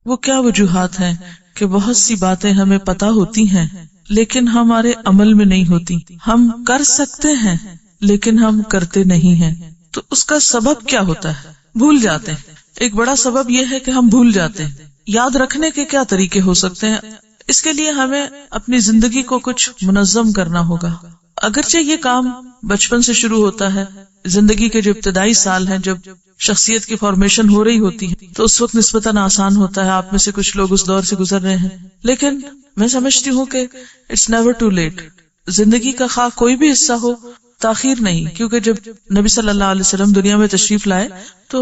وہ کیا وجوہات ہیں کہ بہت سی باتیں ہمیں پتہ ہوتی ہیں لیکن ہمارے عمل میں نہیں ہوتی. ہم کر سکتے ہیں لیکن ہم کرتے نہیں ہیں. تو اس کا سبب کیا ہوتا ہے؟ بھول جاتے ہیں. ایک بڑا سبب یہ ہے کہ ہم بھول جاتے ہیں. یاد رکھنے کے کیا طریقے ہو سکتے ہیں؟ اس کے لیے ہمیں اپنی زندگی کو کچھ منظم کرنا ہوگا. اگرچہ یہ کام بچپن سے شروع ہوتا ہے، زندگی کے جو ابتدائی سال ہیں، جب شخصیت کی فارمیشن ہو رہی ہوتی ہے، تو اس وقت نسبتاً آسان ہوتا ہے. آپ میں سے کچھ لوگ اس دور سے گزر رہے ہیں، لیکن میں سمجھتی ہوں کہ اٹس نیور ٹو لیٹ. زندگی کا خواہ کوئی بھی حصہ ہو، تاخیر نہیں. کیونکہ جب نبی صلی اللہ علیہ وسلم دنیا میں تشریف لائے تو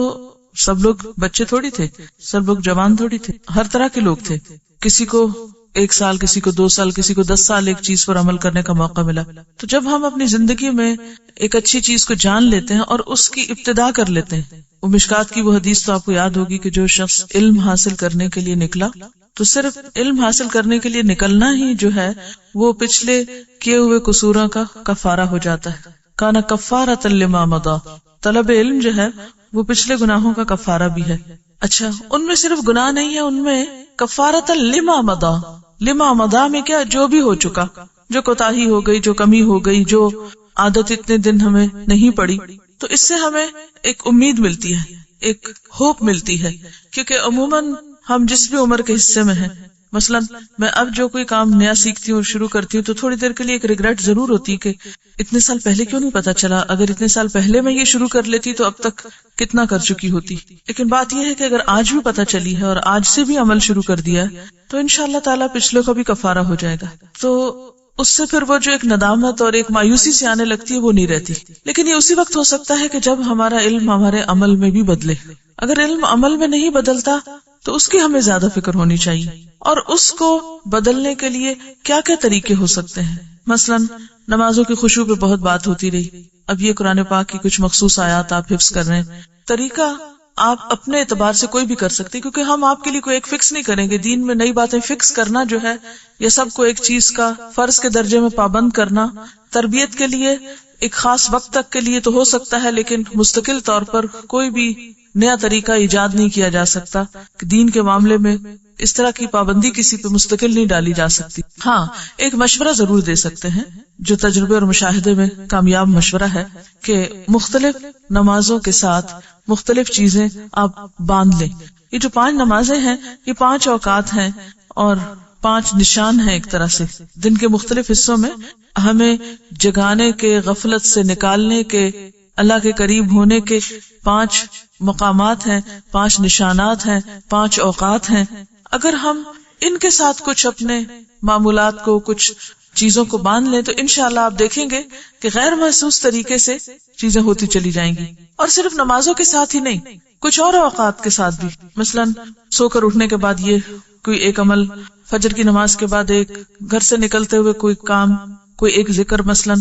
سب لوگ بچے تھوڑی تھے، سب لوگ جوان تھوڑی تھے، ہر طرح کے لوگ تھے. کسی کو 1 سال، کسی کو 2 سال، کسی کو 10 سال ایک چیز پر عمل کرنے کا موقع ملا. تو جب ہم اپنی زندگی میں ایک اچھی چیز کو جان لیتے ہیں اور اس کی ابتدا کر لیتے ہیں، وہ مشکات کی وہ حدیث تو آپ کو یاد ہوگی کہ جو شخص علم حاصل کرنے کے لیے نکلا تو صرف علم حاصل کرنے کے لیے نکلنا ہی جو ہے وہ پچھلے کیے ہوئے قصوروں کا کفارہ ہو جاتا ہے. کانا کفارۃ لما مضی، طلب علم جو ہے وہ پچھلے گناہوں کا کفارہ بھی ہے. اچھا، ان میں صرف گناہ نہیں ہے، ان میں کفارۃ لما مضی. لما مضی میں کیا؟ جو بھی ہو چکا، جو کوتاہی ہو گئی، جو کمی ہو گئی، جو عادت اتنے دن ہمیں نہیں پڑی. تو اس سے ہمیں ایک امید ملتی ہے، ایک ہوپ ملتی ہے. کیونکہ عموماً ہم جس بھی عمر کے حصے میں ہیں، مثلا میں اب جو کوئی کام نیا سیکھتی ہوں اور شروع کرتی ہوں تو تھوڑی دیر کے لیے ایک ریگریٹ ضرور ہوتی ہے کہ اتنے سال پہلے کیوں نہیں پتا چلا، اگر اتنے سال پہلے میں یہ شروع کر لیتی تو اب تک کتنا کر چکی ہوتی. لیکن بات یہ ہے کہ اگر آج بھی پتا چلی ہے اور آج سے بھی عمل شروع کر دیا ہے تو انشاءاللہ تعالیٰ پچھلے کا بھی کفارہ ہو جائے گا. تو اس سے پھر وہ جو ایک ندامت اور ایک مایوسی سے آنے لگتی ہے وہ نہیں رہتی. لیکن یہ اسی وقت ہو سکتا ہے کہ جب ہمارا علم ہمارے عمل میں بھی بدلے. اگر علم عمل میں نہیں بدلتا تو اس کی ہمیں زیادہ فکر ہونی چاہیے. اور اس کو بدلنے کے لیے کیا کیا طریقے ہو سکتے ہیں؟ مثلا نمازوں کی خشوع پہ بہت بات ہوتی رہی. اب یہ قرآن پاک کی کچھ مخصوص آیات آپ حفظ کر رہے ہیں. طریقہ آپ اپنے اعتبار سے کوئی بھی کر سکتے، کیونکہ ہم آپ کے لیے کوئی ایک فکس نہیں کریں گے. دین میں نئی باتیں فکس کرنا جو ہے یہ سب کو ایک چیز کا فرض کے درجے میں پابند کرنا تربیت کے لیے ایک خاص وقت تک کے لیے تو ہو سکتا ہے، لیکن مستقل طور پر کوئی بھی نیا طریقہ ایجاد نہیں کیا جا سکتا. دین کے معاملے میں اس طرح کی پابندی کسی پہ مستقل نہیں ڈالی جا سکتی. ہاں، ایک مشورہ ضرور دے سکتے ہیں جو تجربے اور مشاہدے میں کامیاب مشورہ ہے کہ مختلف نمازوں کے ساتھ مختلف چیزیں آپ باندھ لیں. یہ جو 5 نمازیں ہیں یہ 5 اوقات ہیں اور 5 نشان ہیں. ایک طرح سے دن کے مختلف حصوں میں ہمیں جگانے کے، غفلت سے نکالنے کے، اللہ کے قریب ہونے کے 5 مقامات ہیں، 5 نشانات ہیں، 5 اوقات ہیں. اگر ہم ان کے ساتھ کچھ اپنے معمولات کو، کچھ چیزوں کو باندھ لیں تو انشاءاللہ آپ دیکھیں گے کہ غیر محسوس طریقے سے چیزیں ہوتی چلی جائیں گی. اور صرف نمازوں کے ساتھ ہی نہیں، کچھ اور اوقات کے ساتھ بھی. مثلا سو کر اٹھنے کے بعد یہ کوئی ایک عمل، فجر کی نماز کے بعد ایک، گھر سے نکلتے ہوئے کوئی کام، کوئی ایک ذکر، مثلا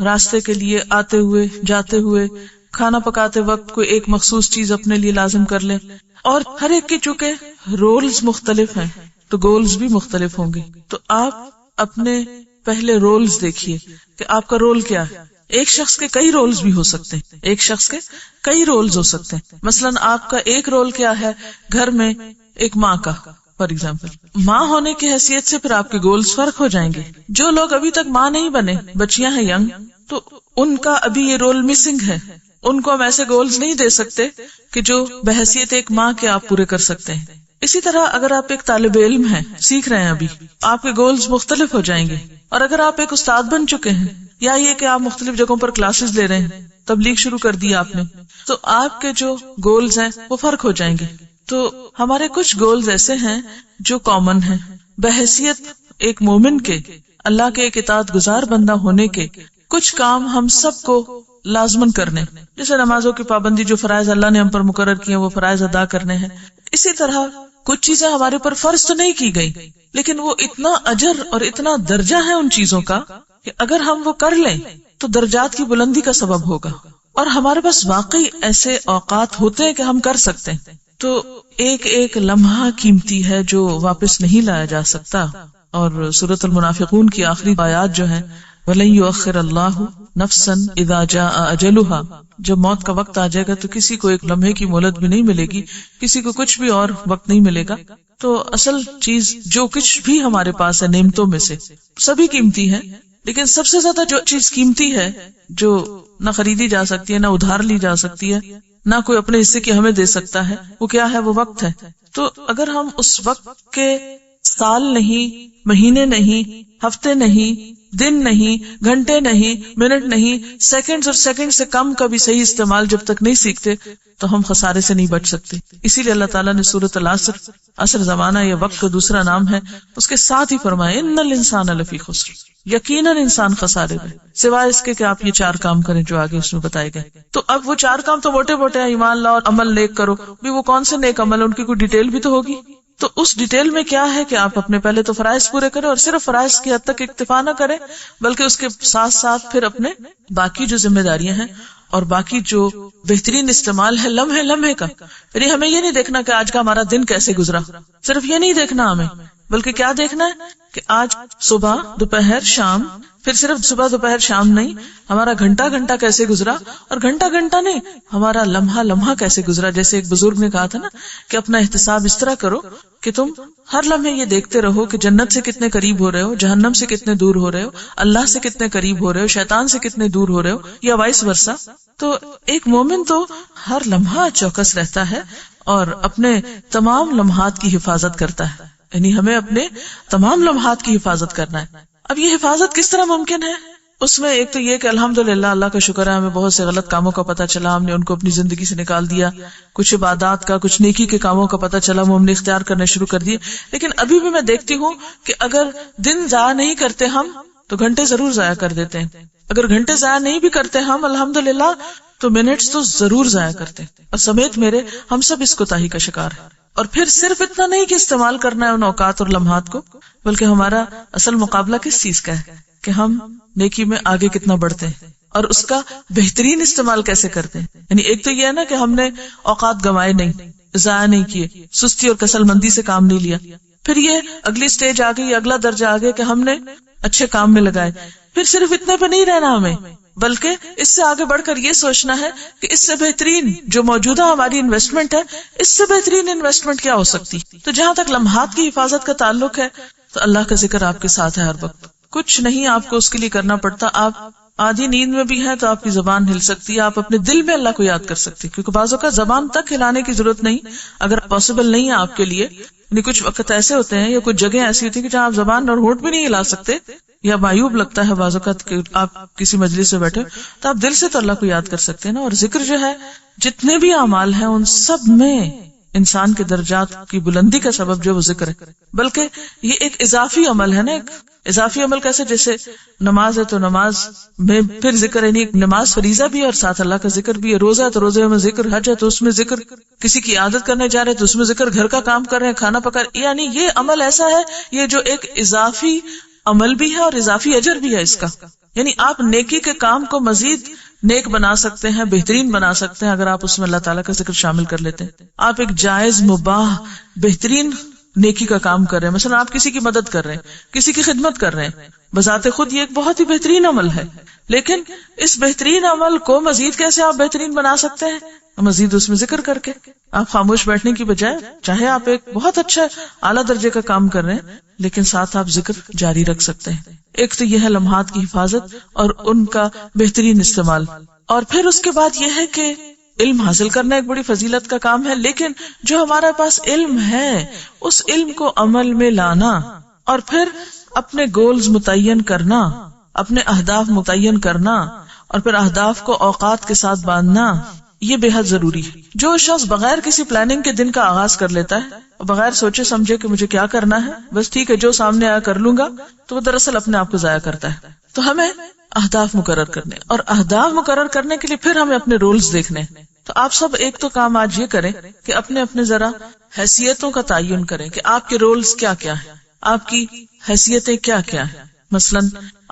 راستے کے لیے آتے ہوئے، جاتے ہوئے، کھانا پکاتے وقت کوئی ایک مخصوص چیز اپنے لیے لازم کر لیں. اور ہر ایک کی چونکہ رولز مختلف ہیں تو گولز بھی مختلف ہوں گے. تو آپ اپنے پہلے رولز دیکھیے کہ آپ کا رول کیا ہے. ایک شخص کے کئی رولز بھی ہو سکتے ہیں، ایک شخص کے کئی رولز ہو سکتے ہیں. مثلا آپ کا ایک رول کیا ہے گھر میں، ایک ماں کا فار ایگزامپل. ماں ہونے کی حیثیت سے پھر آپ کے گولز فرق ہو جائیں گے. جو لوگ ابھی تک ماں نہیں بنے، بچیاں ہیں ینگ، تو ان کا ابھی یہ رول مسنگ ہے. ان کو ہم ایسے گولز نہیں دے سکتے کہ جو بحیثیت ایک ماں کے آپ پورے کر سکتے ہیں. اسی طرح اگر آپ ایک طالب علم ہیں، سیکھ رہے ہیں ابھی، آپ کے گولز مختلف ہو جائیں گے. اور اگر آپ ایک استاد بن چکے ہیں، یا یہ کہ آپ مختلف جگہوں پر کلاسز لے رہے ہیں، تبلیغ شروع کر دی آپ نے، تو آپ کے جو گولز ہیں وہ فرق ہو جائیں گے. تو ہمارے کچھ گولز ایسے ہیں جو کامن ہیں. بحیثیت ایک مومن کے، اللہ کے ایک اطاعت گزار بندہ ہونے کے، کچھ کام ہم سب کو لازمن کرنے، جیسے نمازوں کی پابندی، جو فرائض اللہ نے ہم پر مقرر کیے ہیں وہ فرائض ادا کرنے ہیں. اسی طرح کچھ چیزیں ہمارے پر فرض تو نہیں کی گئی، لیکن وہ اتنا اجر اور اتنا درجہ ہے ان چیزوں کا کہ اگر ہم وہ کر لیں تو درجات کی بلندی کا سبب ہوگا. اور ہمارے پاس واقعی ایسے اوقات ہوتے ہیں کہ ہم کر سکتے ہیں. تو ایک ایک لمحہ قیمتی ہے جو واپس نہیں لایا جا سکتا. اور سورۃ المنافقون کی آخری آیات جو ہیں، وَلَن يُؤَخِّرَ اللَّهُ نَفْسًا إِذَا جَاءَ أَجَلُهَا، جب موت کا وقت آ جائے گا تو کسی کو ایک لمحے کی مہلت بھی نہیں ملے گی، کسی کو کچھ بھی اور وقت نہیں ملے گا. تو اصل چیز جو کچھ بھی ہمارے پاس ہے نعمتوں میں سے سبھی قیمتی ہے، لیکن سب سے زیادہ جو چیز قیمتی ہے جو نہ خریدی جا سکتی ہے، نہ ادھار لی جا سکتی ہے، نہ کوئی اپنے حصے کی ہمیں دے سکتا ہے، وہ کیا ہے؟ وہ وقت ہے. تو اگر ہم اس وقت کے سال نہیں، مہینے نہیں، ہفتے نہیں، دن نہیں، گھنٹے نہیں، منٹ نہیں، سیکنڈز اور سیکنڈ سے کم کا بھی صحیح استعمال جب تک نہیں سیکھتے تو ہم خسارے سے نہیں بچ سکتے. اسی لیے اللہ تعالیٰ نے سورۃ العصر، عصر زمانہ یا وقت کا دوسرا نام ہے، اس کے ساتھ ہی فرمایا ان الانسان لفی خسر، یقیناً انسان خسارے میں، سوائے اس کے کہ آپ یہ 4 کام کریں جو آگے اس میں بتائے گئے. تو اب وہ 4 کام تو موٹے موٹے ہیں، ایمان لاؤ اور عمل نیک کرو، بھی وہ کون سے نیک عمل، ان کی کوئی ڈیٹیل بھی تو ہوگی. تو اس ڈیٹیل میں کیا ہے کہ آپ اپنے پہلے تو فرائض پورے کریں، اور صرف فرائض کی حد تک اکتفا نہ کریں بلکہ اس کے ساتھ ساتھ پھر اپنے باقی جو ذمہ داریاں ہیں اور باقی جو بہترین استعمال ہے لمحے لمحے کا. یعنی ہمیں یہ نہیں دیکھنا کہ آج کا ہمارا دن کیسے گزرا، صرف یہ نہیں دیکھنا ہمیں، بلکہ کیا دیکھنا ہے کہ آج صبح دوپہر شام، پھر صرف صبح دوپہر شام نہیں، ہمارا گھنٹہ گھنٹہ کیسے گزرا، اور گھنٹہ گھنٹہ نہیں، ہمارا لمحہ لمحہ کیسے گزرا. جیسے ایک بزرگ نے کہا تھا نا کہ اپنا احتساب اس طرح کرو کہ تم ہر لمحے یہ دیکھتے رہو کہ جنت سے کتنے قریب ہو رہے ہو، جہنم سے کتنے دور ہو رہے ہو، اللہ سے کتنے قریب ہو رہے ہو، شیطان سے کتنے دور ہو رہے ہو، یا وائس ورسا. تو ایک مومن تو ہر لمحہ چوکس رہتا ہے اور اپنے تمام لمحات کی حفاظت کرتا ہے. یعنی ہمیں اپنے تمام لمحات کی حفاظت کرنا ہے. اب یہ حفاظت کس طرح ممکن ہے؟ اس میں ایک تو یہ کہ الحمدللہ اللہ کا شکر ہے ہمیں بہت سے غلط کاموں کا پتہ چلا، ہم نے ان کو اپنی زندگی سے نکال دیا، کچھ عبادات کا، کچھ نیکی کے کاموں کا پتہ چلا، وہ ہم نے اختیار کرنے شروع کر دیے. لیکن ابھی بھی میں دیکھتی ہوں کہ اگر دن ضائع نہیں کرتے ہم تو گھنٹے ضرور ضائع کر دیتے ہیں. اگر گھنٹے ضائع نہیں بھی کرتے ہم الحمدللہ تو منٹس تو ضرور ضائع کرتے ہیں. اور سمیت میرے ہم سب اس کوتاہی کا شکار ہیں. اور پھر صرف اتنا نہیں کہ استعمال کرنا ہے ان اوقات اور لمحات کو، بلکہ ہمارا اصل مقابلہ کس چیز کا ہے کہ ہم نیکی میں آگے کتنا بڑھتے ہیں اور اس کا بہترین استعمال کیسے کرتے ہیں. یعنی ایک تو یہ ہے نا کہ ہم نے اوقات گنوائے نہیں، ضائع نہیں کیے، سستی اور کسل مندی سے کام نہیں لیا. پھر یہ اگلی سٹیج آ گئی، اگلا درجہ آ گیا کہ ہم نے اچھے کام میں لگائے. پھر صرف اتنے پہ نہیں رہنا ہمیں، بلکہ اس سے آگے بڑھ کر یہ سوچنا ہے کہ اس سے بہترین جو موجودہ ہماری انویسٹمنٹ ہے، اس سے بہترین انویسٹمنٹ کیا ہو سکتی. تو جہاں تک لمحات کی حفاظت کا تعلق ہے تو اللہ کا ذکر آپ کے ساتھ ہے ہر وقت. کچھ نہیں آپ کو اس کے لیے کرنا پڑتا. آپ آدھی نیند میں بھی ہیں تو آپ کی زبان ہل سکتی ہے، آپ اپنے دل میں اللہ کو یاد کر سکتی، کیونکہ بعضوں کا زبان تک ہلانے کی ضرورت نہیں اگر پاسبل نہیں ہے آپ کے لیے. یعنی کچھ وقت ایسے ہوتے ہیں یا کچھ جگہ ایسی ہوتی ہے کہ جہاں آپ زبان اور ہونٹ بھی نہیں ہلا سکتے، یا معیوب لگتا ہے بعض اوقات کہ آپ کسی مجلس میں بیٹھے تو آپ دل سے تو اللہ کو یاد کر سکتے ہیں نا. اور ذکر جو ہے جتنے بھی اعمال ہیں ان سب میں انسان کے درجات کی بلندی کا سبب جو وہ ذکر ہے. بلکہ یہ ایک اضافی عمل ہے نا. ایک اضافی عمل کیسے؟ جیسے نماز ہے تو نماز میں پھر ذکر، یعنی نماز فریضہ بھی ہے اور ساتھ اللہ کا ذکر بھی ہے. روزہ ہے تو روزے میں ذکر، حج ہے تو اس میں ذکر، کسی کی عادت کرنے جا رہے تو اس میں ذکر، گھر کا کام کر رہے ہیں، کھانا پکا رہے. یعنی یہ عمل ایسا ہے یہ جو ایک اضافی عمل بھی ہے اور اضافی اجر بھی ہے اس کا. یعنی آپ نیکی کے کام کو مزید نیک بنا سکتے ہیں، بہترین بنا سکتے ہیں اگر آپ اس میں اللہ تعالیٰ کا ذکر شامل کر لیتے ہیں. آپ ایک جائز مباح بہترین نیکی کا کام کر رہے ہیں، مثلا آپ کسی کی مدد کر رہے ہیں، کسی کی خدمت کر رہے ہیں، بذات خود یہ ایک بہت ہی بہترین عمل ہے. لیکن اس بہترین عمل کو مزید کیسے آپ بہترین بنا سکتے ہیں؟ مزید اس میں ذکر کر کے. آپ خاموش بیٹھنے کی بجائے چاہے آپ ایک بہت اچھا اعلیٰ درجے کا کام کر رہے ہیں لیکن ساتھ آپ ذکر جاری رکھ سکتے ہیں. ایک تو یہ ہے لمحات کی حفاظت اور ان کا بہترین استعمال. اور پھر اس کے بعد یہ ہے کہ علم حاصل کرنا ایک بڑی فضیلت کا کام ہے، لیکن جو ہمارے پاس علم ہے اس علم کو عمل میں لانا اور پھر اپنے گولز متعین کرنا، اپنے اہداف متعین کرنا اور پھر اہداف کو اوقات کے ساتھ باندھنا، یہ بے حد ضروری ہے. جو شخص بغیر کسی پلاننگ کے دن کا آغاز کر لیتا ہے، بغیر سوچے سمجھے کہ مجھے کیا کرنا ہے، بس ٹھیک ہے جو سامنے آیا کر لوں گا، تو وہ دراصل اپنے آپ کو ضائع کرتا ہے. تو ہمیں اہداف مقرر کرنے اور اہداف مقرر کرنے کے لیے پھر ہمیں اپنے رولز دیکھنے. تو آپ سب ایک تو کام آج یہ کریں کہ اپنے اپنے ذرا حیثیتوں کا تعین کریں کہ آپ کے رولز کیا کیا ہیں، آپ کی حیثیتیں کیا کیا ہیں. مثلا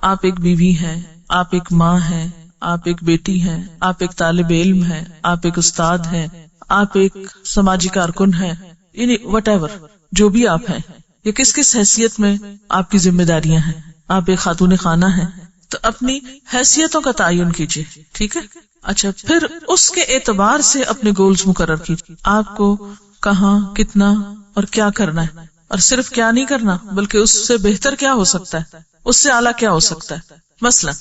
آپ ایک بیوی ہیں، آپ ایک ماں ہیں، آپ ایک بیٹی ہیں، آپ ایک طالب علم ہیں، آپ ایک استاد ہیں، آپ ایک سماجی کارکن ہیں، یعنی وٹ ایور جو بھی آپ ہیں، یہ کس کس حیثیت میں آپ کی ذمہ داریاں ہیں. آپ ایک خاتون خانہ ہیں تو اپنی حیثیتوں کا تعین کیجیے، ٹھیک ہے. اچھا پھر اس کے اعتبار سے اپنے گولز مقرر کیجیے. آپ کو کہاں کتنا اور کیا کرنا ہے، اور صرف کیا نہیں کرنا بلکہ اس سے بہتر کیا ہو سکتا ہے، اس سے اعلیٰ کیا ہو سکتا ہے. مثلا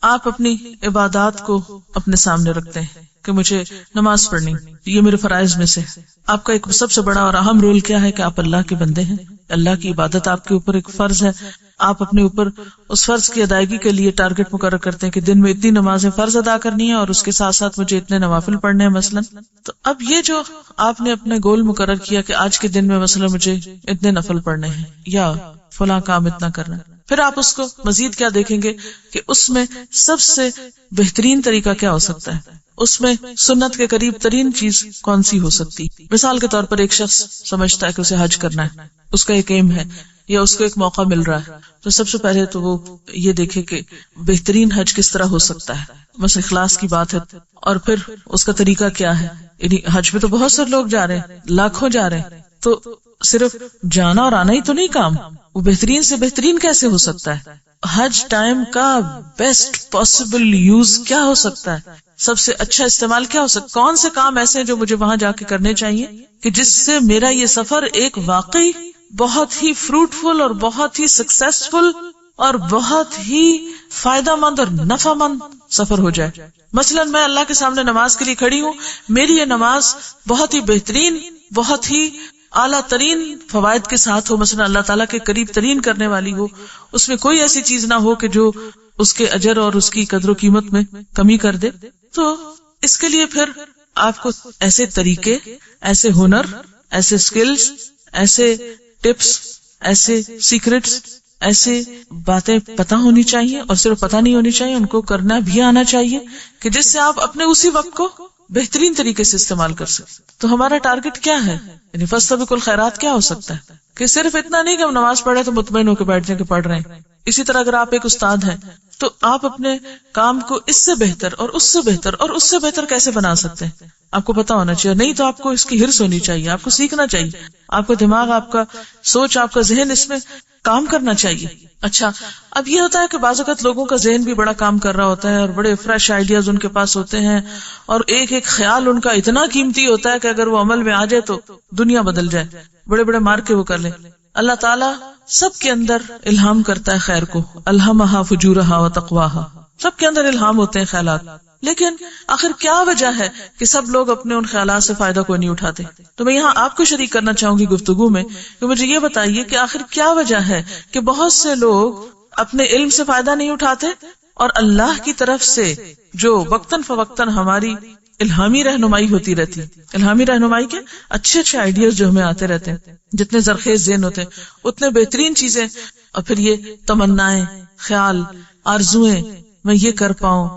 آپ اپنی عبادات کو اپنے سامنے رکھتے ہیں کہ مجھے نماز پڑھنی، یہ میرے فرائض میں سے. آپ کا ایک سب سے بڑا اور اہم رول کیا ہے کہ آپ اللہ کے بندے ہیں، اللہ کی عبادت آپ کے اوپر ایک فرض ہے. آپ اپنے اوپر اس فرض کی ادائیگی کے لیے ٹارگٹ مقرر کرتے ہیں کہ دن میں اتنی نمازیں فرض ادا کرنی ہے اور اس کے ساتھ ساتھ مجھے اتنے نوافل پڑھنے ہیں مثلا. تو اب یہ جو آپ نے اپنے گول مقرر کیا کہ آج کے دن میں مثلا مجھے اتنے نفل پڑھنے ہیں یا فلاں کام اتنا کرنا ہے، پھر آپ اس کو مزید کیا دیکھیں گے کہ اس میں سب سے بہترین طریقہ کیا ہو سکتا ہے، اس میں سنت کے قریب ترین چیز کون سی ہو سکتی. مثال کے طور پر ایک شخص سمجھتا ہے کہ اسے حج کرنا ہے، اس کا ایک ایم ہے یا اس کو ایک موقع مل رہا ہے، تو سب سے پہلے تو وہ یہ دیکھے کہ بہترین حج کس طرح ہو سکتا ہے. بس اخلاص کی بات ہے، اور پھر اس کا طریقہ کیا ہے. یعنی حج میں تو بہت سے لوگ جا رہے ہیں، لاکھوں جا رہے ہیں، تو صرف جانا اور آنا ہی تو نہیں کام، وہ بہترین سے بہترین کیسے ہو سکتا ہے. حج ٹائم کا بیسٹ پاسبل یوز کیا ہو سکتا ہے، سب سے اچھا استعمال کیا ہو سکتا، کون سے کام ایسے ہیں جو مجھے وہاں جا کے کرنے چاہیے کہ جس سے میرا یہ سفر ایک واقعی بہت ہی فروٹفل اور بہت ہی سکسیسفل اور بہت ہی فائدہ مند اور نفع مند سفر ہو جائے. مثلا میں اللہ کے سامنے نماز کے لیے کھڑی ہوں، میری یہ نماز بہت ہی بہترین، بہت ہی اعلیٰ ترین فوائد کے ساتھ ہو، مثلا اللہ تعالیٰ کے قریب ترین کرنے والی ہو، اس میں کوئی ایسی چیز نہ ہو کہ جو اس کے اجر اور اس کی قدر و قیمت میں کمی کر دے. تو اس کے لیے پھر آپ کو ایسے طریقے، ایسے ہنر، ایسے سکلز، ایسے ٹپس، ایسے سیکرٹس، ایسے باتیں پتہ ہونی چاہیے، اور صرف پتہ نہیں ہونی چاہیے، ان کو کرنا بھی آنا چاہیے کہ جس سے آپ اپنے اسی وقت کو بہترین طریقے سے استعمال کر سکیں. تو ہمارا ٹارگٹ کیا ہے، یعنی فاستبقوا الخیرات کیا ہو سکتا ہے کہ صرف اتنا نہیں کہ ہم نماز پڑھے تو مطمئن ہو کے بیٹھ جائیں کہ پڑھ رہے ہیں. اسی طرح اگر آپ ایک استاد ہیں تو آپ اپنے کام کو اس سے بہتر اور اس سے بہتر اور اس سے بہتر کیسے بنا سکتے ہیں، آپ کو پتا ہونا چاہیے. نہیں تو آپ کو اس کی ہرس ہونی چاہیے، آپ کو سیکھنا چاہیے، آپ کا دماغ، آپ کا سوچ، آپ کا ذہن اس میں کام کرنا چاہیے. اچھا، اب یہ ہوتا ہے کہ بعض اوقات لوگوں کا ذہن بھی بڑا کام کر رہا ہوتا ہے اور بڑے فریش آئیڈیاز ان کے پاس ہوتے ہیں، اور ایک ایک خیال ان کا اتنا قیمتی ہوتا ہے کہ اگر وہ عمل میں آ جائے تو دنیا بدل جائے، بڑے بڑے مار کے وہ کر لیں. اللہ تعالیٰ سب کے اندر الہام کرتا ہے خیر کو، الہمہا فجورہا و تقواہا، سب کے اندر الہام ہوتے ہیں خیالات. لیکن آخر کیا وجہ ہے کہ سب لوگ اپنے ان خیالات سے فائدہ کوئی نہیں اٹھاتے؟ تو میں یہاں آپ کو شریک کرنا چاہوں گی گفتگو میں کہ مجھے یہ بتائیے کہ آخر کیا وجہ ہے کہ بہت سے لوگ اپنے علم سے فائدہ نہیں اٹھاتے، اور اللہ کی طرف سے جو وقتاً فوقتاً ہماری الہامی رہنمائی ہوتی رہتی، الہامی رہنمائی کے اچھے اچھے آئیڈیاز جو ہمیں آتے رہتے ہیں، جتنے زرخیز ذہن ہوتے ہیں اتنے بہترین چیزیں، اور پھر یہ تمنائیں، خیال، آرزویں، میں یہ کر پاؤں،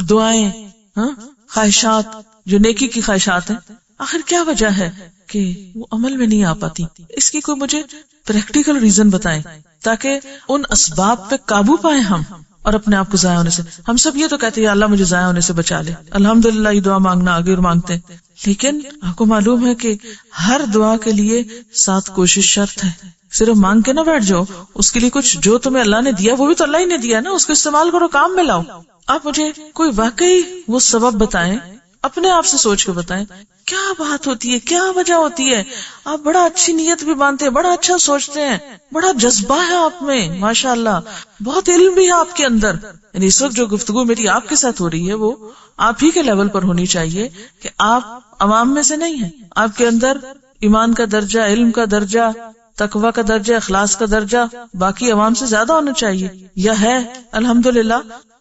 دعائیں، خواہشات جو نیکی کی خواہشات ہیں، آخر کیا وجہ ہے کہ وہ عمل میں نہیں آ پاتی؟ اس کی کوئی مجھے پریکٹیکل ریزن بتائیں تاکہ ان اسباب پہ قابو پائیں ہم اور اپنے آپ کو ضائع ہونے سے. ہم سب یہ تو کہتے ہیں اللہ مجھے ضائع ہونے سے بچا لے، الحمدللہ یہ دعا مانگنا آگے اور مانگتے ہیں، لیکن آپ کو معلوم ہے کہ ہر دعا کے لیے 7 کوشش شرط ہے. صرف مانگ کے نہ بیٹھ جاؤ، اس کے لیے کچھ جو تمہیں اللہ نے دیا وہ بھی تو اللہ ہی نے دیا نا، اس کو استعمال کرو، کام میں لاؤ. آپ مجھے کوئی واقعی وہ سبب بتائیں، اپنے آپ سے سوچ کے بتائیں کیا بات ہوتی ہے، کیا وجہ ہوتی ہے. آپ بڑا اچھی نیت بھی مانتے ہیں، بڑا اچھا سوچتے ہیں، بڑا جذبہ ہے آپ میں ماشاءاللہ، بہت علم بھی ہے آپ کے اندر. یعنی اس وقت جو گفتگو میری آپ کے ساتھ ہو رہی ہے وہ آپ ہی کے لیول پر ہونی چاہیے کہ آپ عوام میں سے نہیں ہیں. آپ کے اندر ایمان کا درجہ، علم کا درجہ، تقوی کا درجہ، اخلاص کا درجہ باقی عوام سے زیادہ ہونا چاہیے، یا ہے الحمدللہ.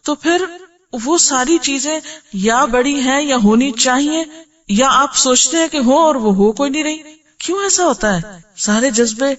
تو پھر وہ ساری چیزیں یا بڑی ہیں یا ہونی چاہیے، یا آپ سوچتے ہیں کہ ہو اور وہ ہو کوئی نہیں رہی. کیوں ایسا ہوتا ہے؟ سارے جذبے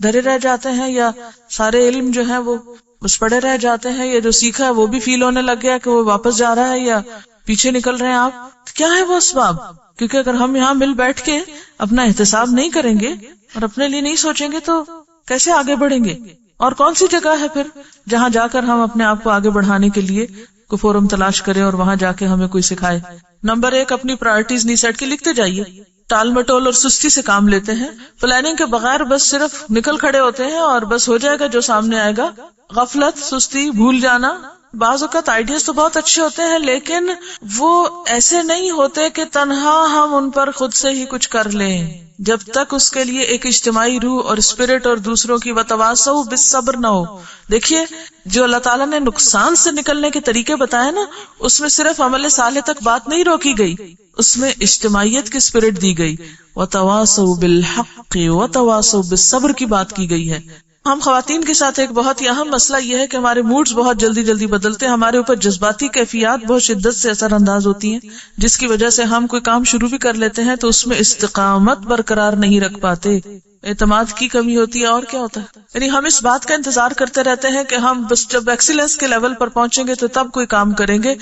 دھرے رہ جاتے ہیں، یا سارے علم جو ہے وہ بس پڑے رہ جاتے ہیں، یا جو سیکھا ہے وہ بھی فیل ہونے لگ گیا کہ وہ واپس جا رہا ہے یا پیچھے نکل رہے ہیں آپ. کیا ہے وہ اسباب؟ کیونکہ اگر ہم یہاں مل بیٹھ کے اپنا احتساب نہیں کریں گے اور اپنے لیے نہیں سوچیں گے تو کیسے آگے بڑھیں گے؟ اور کون سی جگہ ہے پھر جہاں جا کر ہم اپنے آپ کو آگے بڑھانے کے لیے کوئی فورم تلاش کریں اور وہاں جا کے ہمیں کوئی سکھائے؟ نمبر 1، اپنی پرائرٹیز نہیں سیٹ کی، لکھتے جائیے. ٹال مٹول اور سستی سے کام لیتے ہیں، پلاننگ کے بغیر بس صرف نکل کھڑے ہوتے ہیں اور بس ہو جائے گا جو سامنے آئے گا. غفلت، سستی، بھول جانا، بعض اوقات آئیڈیاز تو بہت اچھے ہوتے ہیں لیکن وہ ایسے نہیں ہوتے کہ تنہا ہم ان پر خود سے ہی کچھ کر لیں، جب تک اس کے لیے ایک اجتماعی روح اور اسپرٹ اور دوسروں کی وتواصوا بالصبر نہ ہو. دیکھیے جو اللہ تعالیٰ نے نقصان سے نکلنے کے طریقے بتائے نا، اس میں صرف عمل صالح تک بات نہیں روکی گئی، اس میں اجتماعیت کی اسپرٹ دی گئی، وتواصوا بالحق وتواصوا بالصبر کی بات کی گئی ہے. ہم خواتین کے ساتھ ایک بہت ہی اہم مسئلہ یہ ہے کہ ہمارے موڈز بہت جلدی جلدی بدلتے ہیں، ہمارے اوپر جذباتی کیفیات بہت شدت سے اثر انداز ہوتی ہیں، جس کی وجہ سے ہم کوئی کام شروع بھی کر لیتے ہیں تو اس میں استقامت برقرار نہیں رکھ پاتے، اعتماد کی کمی ہوتی ہے. اور کیا ہوتا ہے، یعنی ہم اس بات کا انتظار کرتے رہتے ہیں کہ ہم بس جب ایکسیلنس کے لیول پر پہنچیں گے تو تب کوئی کام کریں گے،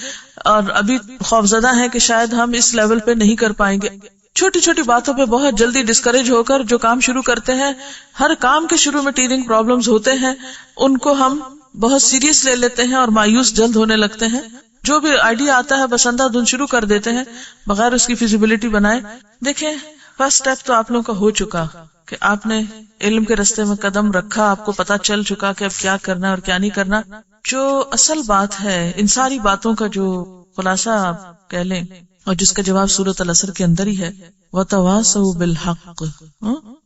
اور ابھی خوفزدہ ہیں کہ شاید ہم اس لیول پہ نہیں کر پائیں گے. چھوٹی چھوٹی باتوں پہ بہت جلدی ڈسکریج ہو کر جو کام شروع کرتے ہیں، ہر کام کے شروع میں ٹیرنگ پرابلمز ہوتے ہیں، ان کو ہم بہت سیریس لے لیتے ہیں اور مایوس جلد ہونے لگتے ہیں. جو بھی آئیڈیا آتا ہے بس اندھا دھند شروع کر دیتے ہیں بغیر اس کی فیزیبلٹی بنائے. دیکھیں فرسٹ اسٹیپ تو آپ لوگوں کا ہو چکا کہ آپ نے علم کے راستے میں قدم رکھا، آپ کو پتا چل چکا کہ اب کیا کرنا ہے اور کیا نہیں کرنا. جو اصل بات ہے ان ساری باتوں کا جو خلاصہ آپ کہہ لیں اور جس کا جواب سورۃ العصر کے اندر ہی ہے، وَتَوَاصَوْا بِالْحَقِّ.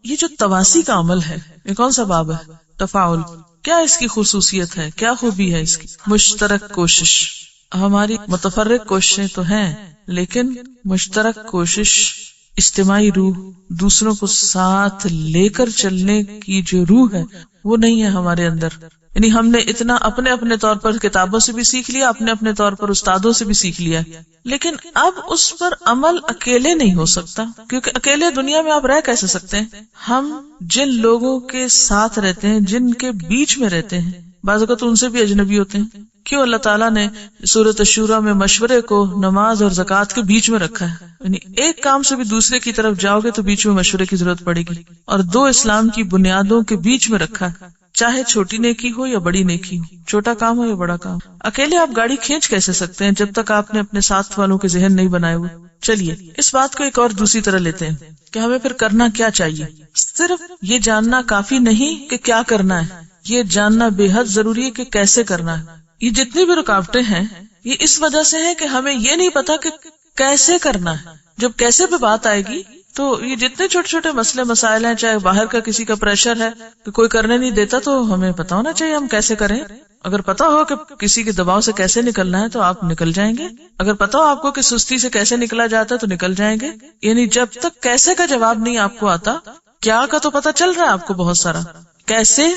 یہ جو تواسی کا عمل ہے یہ کون سا باب ہے؟ تفاعل. کیا اس کی خصوصیت ہے، کیا خوبی ہے اس کی؟ مشترک کوشش. ہماری متفرق کوششیں تو ہیں لیکن مشترک کوشش، اجتماعی روح، دوسروں کو ساتھ لے کر چلنے کی جو روح ہے وہ نہیں ہے ہمارے اندر. یعنی ہم نے اتنا اپنے اپنے طور پر کتابوں سے بھی سیکھ لیا، اپنے اپنے طور پر استادوں سے بھی سیکھ لیا، لیکن اب اس پر عمل اکیلے نہیں ہو سکتا، کیونکہ اکیلے دنیا میں آپ رہ کیسے سکتے ہیں؟ ہم جن لوگوں کے ساتھ رہتے ہیں، جن کے بیچ میں رہتے ہیں، بعض اوقات ان سے بھی اجنبی ہوتے ہیں. کیوں اللہ تعالیٰ نے سورۃ الشورى میں مشورے کو نماز اور زکوٰۃ کے بیچ میں رکھا ہے؟ یعنی ایک کام سے بھی دوسرے کی طرف جاؤ گے تو بیچ میں مشورے کی ضرورت پڑے گی، اور دو اسلام کی بنیادوں کے بیچ میں رکھا ہے، چاہے چھوٹی نیکی ہو یا بڑی نیکی ہو، چھوٹا کام ہو یا بڑا کام. اکیلے آپ گاڑی کھینچ کیسے سکتے ہیں جب تک آپ نے اپنے ساتھ والوں کے ذہن نہیں بنائے ہوئے؟ چلیے اس بات کو ایک اور دوسری طرح لیتے ہیں کہ ہمیں پھر کرنا کیا چاہیے. صرف یہ جاننا کافی نہیں کہ کیا کرنا ہے، یہ جاننا بے حد ضروری ہے کہ کیسے کرنا ہے. یہ جتنی بھی رکاوٹیں ہیں یہ اس وجہ سے ہے کہ ہمیں یہ نہیں پتا کہ کیسے کرنا ہے. جب کیسے پہ بات آئے گی تو یہ جتنے چھوٹے چھوٹے مسئلے مسائل ہیں، چاہے باہر کا کسی کا پریشر ہے کہ کوئی کرنے نہیں دیتا، تو ہمیں پتا ہونا چاہیے ہم کیسے کریں. اگر پتا ہو کہ کسی کے دباؤ سے کیسے نکلنا ہے تو آپ نکل جائیں گے. اگر پتا ہو آپ کو کہ سستی سے کیسے نکلا جاتا ہے تو نکل جائیں گے. یعنی جب تک کیسے کا جواب نہیں آپ کو آتا، کیا کا تو پتا چل رہا ہے آپ کو بہت سارا، کیسے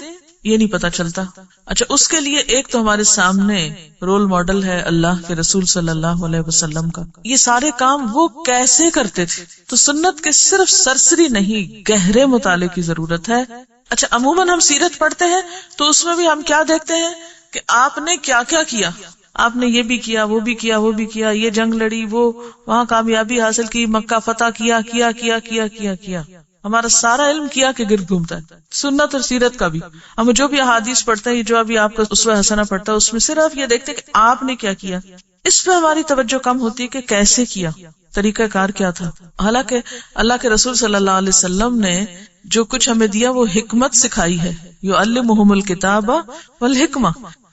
یہ نہیں پتا چلتا. اچھا، اس کے لیے ایک تو ہمارے سامنے رول ماڈل ہے اللہ کے رسول صلی اللہ علیہ وسلم کا. یہ سارے کام وہ کیسے کرتے تھے، تو سنت کے صرف سرسری نہیں، گہرے مطالعے کی ضرورت ہے. اچھا، عموماً ہم سیرت پڑھتے ہیں تو اس میں بھی ہم کیا دیکھتے ہیں کہ آپ نے کیا کیا کیا، آپ نے یہ بھی کیا، وہ بھی کیا، وہ بھی کیا، یہ جنگ لڑی، وہ وہاں کامیابی حاصل کی، مکہ فتح کیا کیا کیا کیا کیا کیا. ہمارا سارا علم کیا کے گرد گھومتا ہے. سنت اور سیرت کا بھی ہم جو بھی احادیث پڑھتے ہیں، جو ابھی آپ کا اسوہ حسنہ پڑھتا ہے، اس میں صرف یہ دیکھتے ہیں کہ آپ نے کیا کیا. اس پہ ہماری توجہ کم ہوتی ہے کہ کیسے کیا، طریقہ کار کیا تھا. حالانکہ اللہ کے رسول صلی اللہ علیہ وسلم نے جو کچھ ہمیں دیا وہ حکمت سکھائی ہے. یعلمہم الکتاب والحکمہ.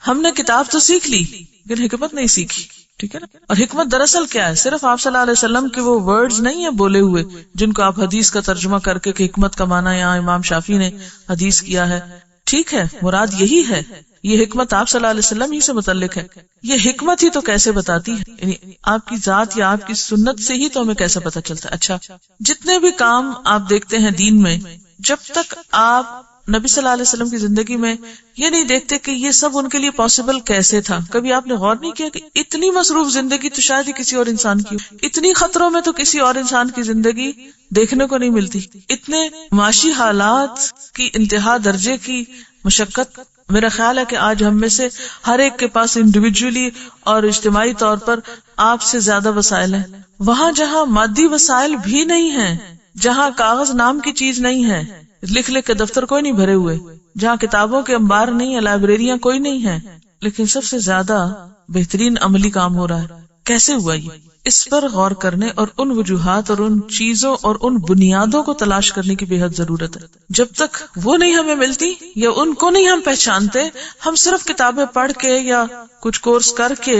ہم نے کتاب تو سیکھ لی لیکن حکمت نہیں سیکھی. ٹھیک ہے نا. اور حکمت دراصل کیا ہے؟ صرف آپ صلی اللہ علیہ وسلم کے وہ ورڈز نہیں ہیں بولے ہوئے جن کو آپ حدیث کا ترجمہ کر کے کہ حکمت کا معنی یہاں امام شافعی نے حدیث کیا ہے. ٹھیک ہے، مراد یہی ہے. یہ حکمت آپ صلی اللہ علیہ وسلم ہی سے متعلق ہے. یہ حکمت ہی تو کیسے بتاتی ہے، یعنی آپ کی ذات یا آپ کی سنت سے ہی تو ہمیں کیسے پتا چلتا ہے. اچھا، جتنے بھی کام آپ دیکھتے ہیں دین میں، جب تک آپ نبی صلی اللہ علیہ وسلم کی زندگی میں یہ نہیں دیکھتے کہ یہ سب ان کے لیے پاسبل کیسے تھا. کبھی آپ نے غور نہیں کیا کہ اتنی مصروف زندگی تو شاید ہی کسی اور انسان کی ہو، اتنی خطروں میں تو کسی اور انسان کی زندگی دیکھنے کو نہیں ملتی، اتنے معاشی حالات کی انتہا درجے کی مشقت. میرا خیال ہے کہ آج ہم میں سے ہر ایک کے پاس انڈیویجولی اور اجتماعی طور پر آپ سے زیادہ وسائل ہیں. وہاں جہاں مادی وسائل بھی نہیں ہیں، جہاں کاغذ نام کی چیز نہیں ہے، لکھ لکھ کے دفتر کوئی نہیں بھرے ہوئے، جہاں کتابوں کے انبار نہیں ہیں، لائبریریاں کوئی نہیں ہیں، لیکن سب سے زیادہ بہترین عملی کام ہو رہا ہے. کیسے ہوا یہ؟ اس پر غور کرنے اور ان وجوہات اور ان چیزوں اور ان بنیادوں کو تلاش کرنے کی بے حد ضرورت ہے. جب تک وہ نہیں ہمیں ملتی یا ان کو نہیں ہم پہچانتے، ہم صرف کتابیں پڑھ کے یا کچھ کورس کر کے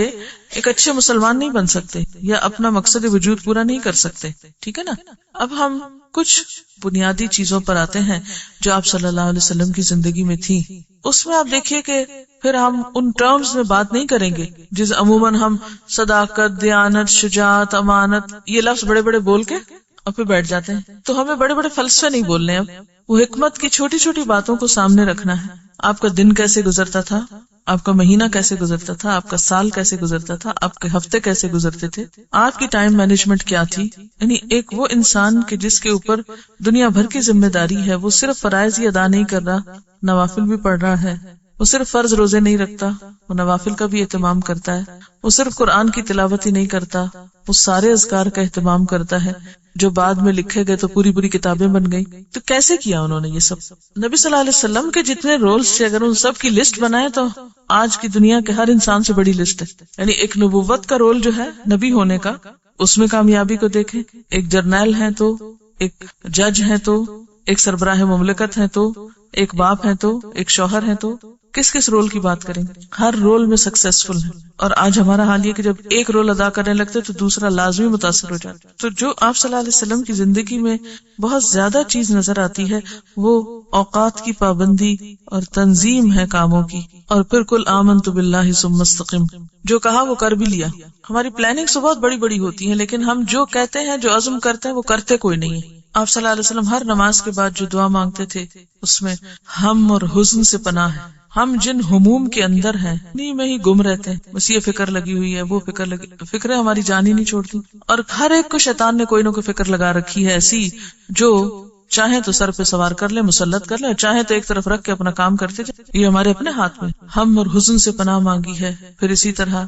ایک اچھے مسلمان نہیں بن سکتے یا اپنا مقصد وجود پورا نہیں کر سکتے. ٹھیک ہے نا؟ اب ہم کچھ بنیادی چیزوں پر آتے ہیں جو آپ صلی اللہ علیہ وسلم کی زندگی میں تھی. اس میں آپ دیکھیے کہ پھر ہم ان ٹرمز میں بات نہیں کریں گے جس عموماً ہم صداقت، دیانت، شجاعت، امانت یہ لفظ بڑے بڑے بول کے اور پھر بیٹھ جاتے ہیں. تو ہمیں بڑے بڑے فلسفے نہیں بولنے، اب وہ حکمت کی چھوٹی چھوٹی باتوں کو سامنے رکھنا ہے. آپ کا دن کیسے گزرتا تھا، آپ کا مہینہ کیسے گزرتا تھا، آپ کا سال کیسے گزرتا تھا، آپ کے ہفتے کیسے گزرتے تھے، آپ کی ٹائم مینجمنٹ کیا تھی. یعنی ایک وہ انسان کہ جس کے اوپر دنیا بھر کی ذمہ داری ہے، وہ صرف فرائض ہی ادا نہیں کر رہا، نوافل بھی پڑھ رہا ہے. وہ صرف فرض روزے نہیں رکھتا، وہ نوافل کا بھی اہتمام کرتا ہے. وہ صرف قرآن کی تلاوت ہی نہیں کرتا، وہ سارے اذکار کا اہتمام کرتا ہے جو بعد میں لکھے گئے تو پوری پوری کتابیں بن گئی. تو کیسے کیا انہوں نے یہ سب؟ نبی صلی اللہ علیہ وسلم کے جتنے رولز تھے، اگر ان سب کی لسٹ بنائے تو آج کی دنیا کے ہر انسان سے بڑی لسٹ ہے. یعنی ایک نبوت کا رول جو ہے نبی ہونے کا، اس میں کامیابی کو دیکھیں. ایک جرنیل ہے تو، ایک جج ہے تو، ایک سربراہ مملکت ہے تو، ایک باپ ہے تو، ایک شوہر ہے تو، کس کس رول کی بات کریں گے؟ ہر رول میں سکسیسفل ہے. اور آج ہمارا حال یہ کہ جب ایک رول ادا کرنے لگتے تو دوسرا لازمی متاثر ہو جاتا. تو جو آپ صلی اللہ علیہ وسلم کی زندگی میں بہت زیادہ چیز نظر آتی ہے وہ اوقات کی پابندی اور تنظیم ہے کاموں کی. اور پھر کل آمنت باللہ ثم استقم، جو کہا وہ کر بھی لیا. ہماری پلاننگ تو بہت بڑی بڑی ہوتی ہے، لیکن ہم جو کہتے ہیں، جو عزم کرتے ہیں، وہ کرتے کوئی نہیں ہے. آپ صلی اللہ علیہ وسلم ہر نماز کے بعد جو دعا مانگتے تھے اس میں ہم اور حزن سے پناہ ہے. ہم جن ہموم کے اندر ہیں انہیں میں ہی گم رہتے ہیں. بس یہ فکر لگی ہوئی ہے، وہ فکر لگی، فکریں ہماری جان ہی نہیں چھوڑتی. اور ہر ایک کو شیطان نے کوئی نہ کوئی فکر لگا رکھی ہے ایسی جو چاہے تو سر پہ سوار کر لے، مسلط کر لے، چاہے تو ایک طرف رکھ کے اپنا کام کرتے جائے. یہ ہمارے اپنے ہاتھ میں. ہم اور حزن سے پناہ مانگی ہے. پھر اسی طرح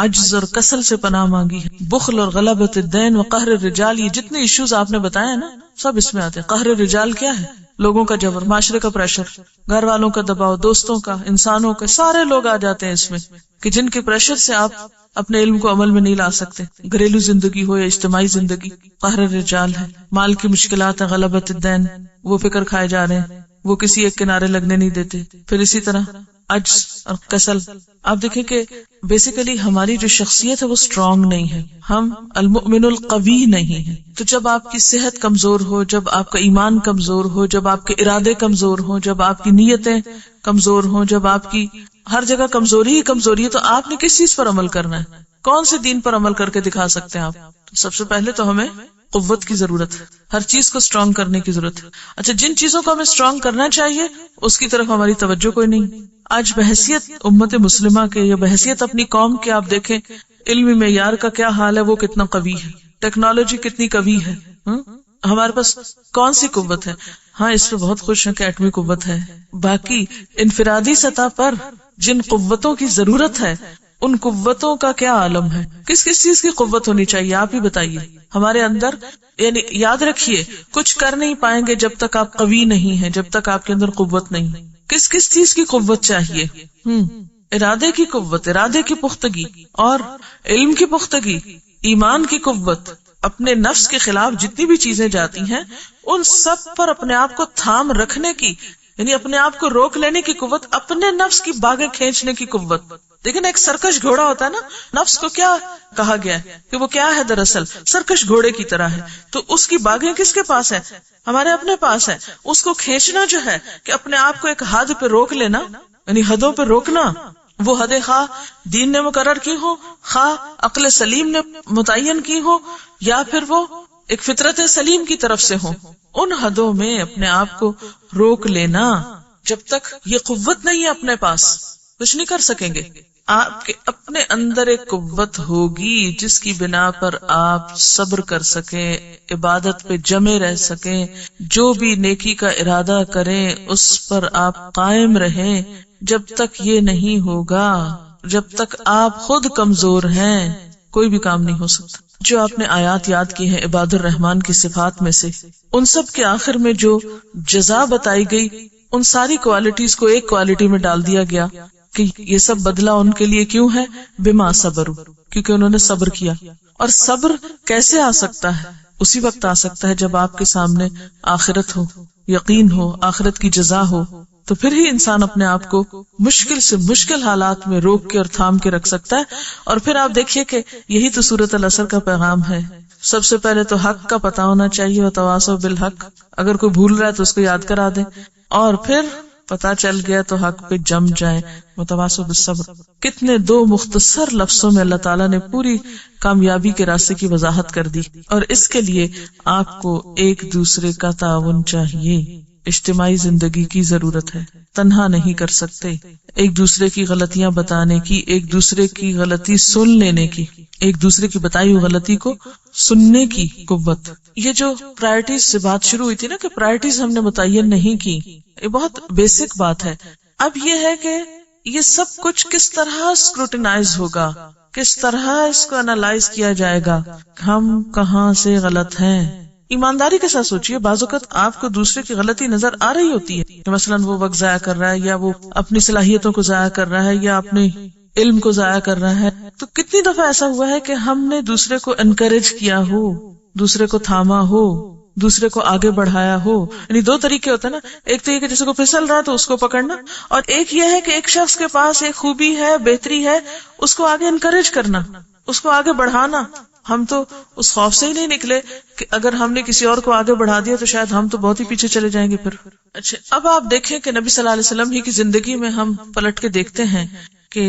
عجز اور کسل سے پناہ مانگی ہے. بخل اور غلبۃ الدین و قہر الرجال، یہ جتنے ایشوز آپ نے بتایا نا سب اس میں آتے ہیں. قہر الرجال کیا ہے؟ لوگوں کا جبر، معاشرے کا پریشر، گھر والوں کا دباؤ، دوستوں کا، انسانوں کا، سارے لوگ آ جاتے ہیں اس میں کہ جن کے پریشر سے آپ اپنے علم کو عمل میں نہیں لا سکتے. گھریلو زندگی ہو یا اجتماعی زندگی، قہر الرجال ہے. مال کی مشکلات ہیں، غلبۃ الدین، وہ فکر کھائے جا رہے ہیں، وہ کسی ایک کنارے لگنے نہیں دیتے. پھر اسی طرح عجز اور کسل. آپ دیکھیں کہ بیسیکلی ہماری جو شخصیت ہے وہ اسٹرانگ نہیں ہے، ہم المؤمن القوی نہیں ہے. تو جب آپ کی صحت کمزور ہو، جب آپ کا ایمان کمزور ہو، جب آپ کے ارادے کمزور ہوں، جب آپ کی نیتیں کمزور ہوں، جب آپ کی ہر جگہ کمزوری ہی کمزوری ہے، تو آپ نے کس چیز پر عمل کرنا ہے؟ کون سے دین پر عمل کر کے دکھا سکتے ہیں آپ؟ سب سے پہلے تو ہمیں قوت کی ضرورت ہے، ہر چیز کو اسٹرانگ کرنے کی ضرورت ہے. اچھا، جن چیزوں کو ہمیں اسٹرانگ کرنا چاہیے اس کی طرف ہماری توجہ کوئی نہیں. آج بحیثیت امت مسلمہ کے یا بحیثیت اپنی قوم کے آپ دیکھیں علمی معیار کا کیا حال ہے، وہ کتنا قوی ہے، ٹیکنالوجی کتنی قوی ہے. ہمارے پاس کون سی قوت ہے؟ ہاں، اس پہ بہت خوش ہیں کہ ایٹمی قوت ہے. باقی انفرادی سطح پر جن قوتوں کی ضرورت ہے ان قوتوں کا کیا عالم ہے؟ کس کس چیز کی قوت ہونی چاہیے آپ ہی بتائیے ہمارے اندر. یعنی یاد رکھیے، کچھ کر نہیں پائیں گے جب تک آپ قوی نہیں ہیں، جب تک آپ کے اندر قوت نہیں. کس کس چیز کی قوت چاہیے؟ ارادے کی قوت، ارادے کی پختگی، اور علم کی پختگی، ایمان کی قوت. اپنے نفس کے خلاف جتنی بھی چیزیں جاتی ہیں ان سب پر اپنے آپ کو تھام رکھنے کی، یعنی اپنے آپ کو روک لینے کی قوت، اپنے نفس کی باغیں کھینچنے کی قوت. لیکن ایک سرکش گھوڑا ہوتا ہے نا، نفس کو کیا کہا گیا ہے کہ وہ کیا ہے؟ دراصل سرکش گھوڑے کی طرح ہے. تو اس کی باغیں کس کے پاس ہے؟ ہمارے اپنے پاس ہے. اس کو کھینچنا جو ہے کہ اپنے آپ کو ایک حد پہ روک لینا، یعنی حدوں پہ روکنا. وہ حدیں خواہ دین نے مقرر کی ہو، خواہ عقل سلیم نے متعین کی ہو، یا پھر وہ ایک فطرت سلیم کی طرف سے ہو، ان حدوں میں اپنے آپ کو روک لینا. جب تک یہ قوت نہیں ہے اپنے پاس کچھ نہیں کر سکیں گے. آپ کے اپنے اندر ایک قوت ہوگی جس کی بنا پر آپ صبر کر سکیں، عبادت پہ جمے رہ سکیں، جو بھی نیکی کا ارادہ کریں اس پر آپ قائم رہیں. جب تک یہ نہیں ہوگا، جب تک آپ خود کمزور ہیں، کوئی بھی کام نہیں ہو سکتا. جو آپ نے آیات یاد کی ہیں عباد الرحمن کی صفات میں سے، ان سب کے آخر میں جو جزا بتائی گئی ان ساری کوالٹیز کو ایک کوالٹی میں ڈال دیا گیا کہ یہ سب بدلہ ان کے لیے کیوں ہے؟ بما صبروا، کیونکہ انہوں نے صبر کیا. اور صبر کیسے آ سکتا ہے؟ اسی وقت آ سکتا ہے جب آپ کے سامنے آخرت ہو، یقین ہو، آخرت کی جزا ہو، تو پھر ہی انسان اپنے آپ کو مشکل سے مشکل حالات میں روک کے اور تھام کے رکھ سکتا ہے. اور پھر آپ دیکھیے کہ یہی تو سورۃ العصر کا پیغام ہے. سب سے پہلے تو حق کا پتہ ہونا چاہیے، وتواصوا بالحق، اگر کوئی بھول رہا ہے تو اس کو یاد کرا دیں، اور پھر پتا چل گیا تو حق پہ جم جائیں، وتواصوا بالصبر. کتنے دو مختصر لفظوں میں اللہ تعالیٰ نے پوری کامیابی کے راستے کی وضاحت کر دی. اور اس کے لیے آپ کو ایک دوسرے کا تعاون چاہیے، اجتماعی زندگی کی ضرورت ہے، تنہا نہیں کر سکتے. ایک دوسرے کی غلطیاں بتانے کی، ایک دوسرے کی غلطی سن لینے کی، ایک دوسرے کی بتائی ہوئی غلطی کو سننے کی قوت. یہ جو پرائرٹیز سے بات شروع ہوئی تھی نا کہ پرائرٹیز ہم نے متعین نہیں کی، یہ بہت بیسک بات ہے. اب یہ ہے کہ یہ سب کچھ کس طرح اسکروٹینائز ہوگا، کس طرح اس کو انالائز کیا جائے گا، ہم کہاں سے غلط ہیں. ایمانداری کے ساتھ سوچئے، بعض اوقات آپ کو دوسرے کی غلطی نظر آ رہی ہوتی ہے کہ مثلاً وہ وقت ضائع کر رہا ہے، یا وہ اپنی صلاحیتوں کو ضائع کر رہا ہے، یا اپنے علم کو ضائع کر رہا ہے. تو کتنی دفعہ ایسا ہوا ہے کہ ہم نے دوسرے کو انکریج کیا ہو، دوسرے کو تھاما ہو، دوسرے کو آگے بڑھایا ہو. یعنی دو طریقے ہوتے ہیں نا، ایک تو یہ کہ جسے کو پھسل رہا ہے تو اس کو پکڑنا، اور ایک یہ ہے کہ ایک شخص کے پاس ایک خوبی ہے، بہتری ہے، اس کو آگے انکریج کرنا، اس کو آگے بڑھانا. ہم تو اس خوف سے ہی نہیں نکلے کہ اگر ہم نے کسی اور کو آگے بڑھا دیا تو شاید ہم تو بہت ہی پیچھے چلے جائیں گے پھر. اچھا، اب آپ دیکھیں کہ نبی صلی اللہ علیہ وسلم ہی کی زندگی میں ہم پلٹ کے دیکھتے ہیں کہ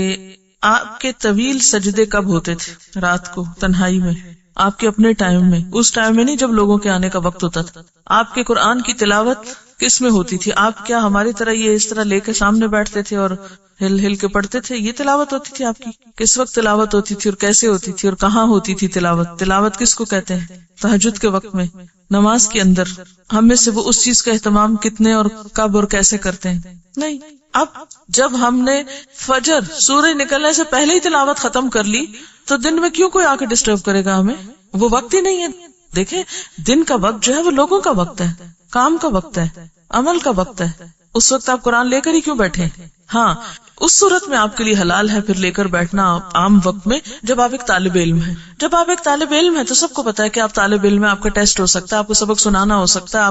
آپ کے طویل سجدے کب ہوتے تھے؟ رات کو تنہائی میں، آپ کے اپنے ٹائم میں، اس ٹائم میں نہیں جب لوگوں کے آنے کا وقت ہوتا تھا. آپ کے قرآن کی تلاوت کس میں ہوتی تھی؟ آپ کیا ہماری طرح یہ اس طرح لے کے سامنے بیٹھتے تھے اور ہل ہل کے پڑھتے تھے؟ یہ تلاوت ہوتی تھی آپ کی. کس وقت تلاوت ہوتی تھی اور کیسے ہوتی تھی اور کہاں ہوتی تھی تلاوت؟ تلاوت کس کو کہتے ہیں؟ تہجد کے وقت میں، نماز کے اندر. ہم میں سے وہ اس چیز کا اہتمام کتنے اور کب اور کیسے کرتے ہیں؟ نہیں. اب جب ہم نے فجر سورج نکلنے سے پہلے ہی تلاوت ختم کر لی تو دن میں کیوں کوئی آ کے ڈسٹرب کرے گا ہمیں؟ وہ وقت ہی نہیں ہے. دیکھیں، دن کا وقت جو ہے وہ لوگوں کا وقت ہے، کام کا وقت ہے، عمل کا وقت ہے. اس وقت آپ قرآن لے کر ہی کیوں بیٹھے؟ ہاں، اس صورت میں آپ کے لیے حلال ہے پھر لے کر بیٹھنا عام وقت میں، جب آپ ایک طالب علم ہیں. جب آپ ایک طالب علم ہیں تو سب کو پتا ہے کہ آپ طالب علم ہیں، آپ کا ٹیسٹ ہو سکتا ہے، آپ کو سبق سنانا ہو سکتا ہے،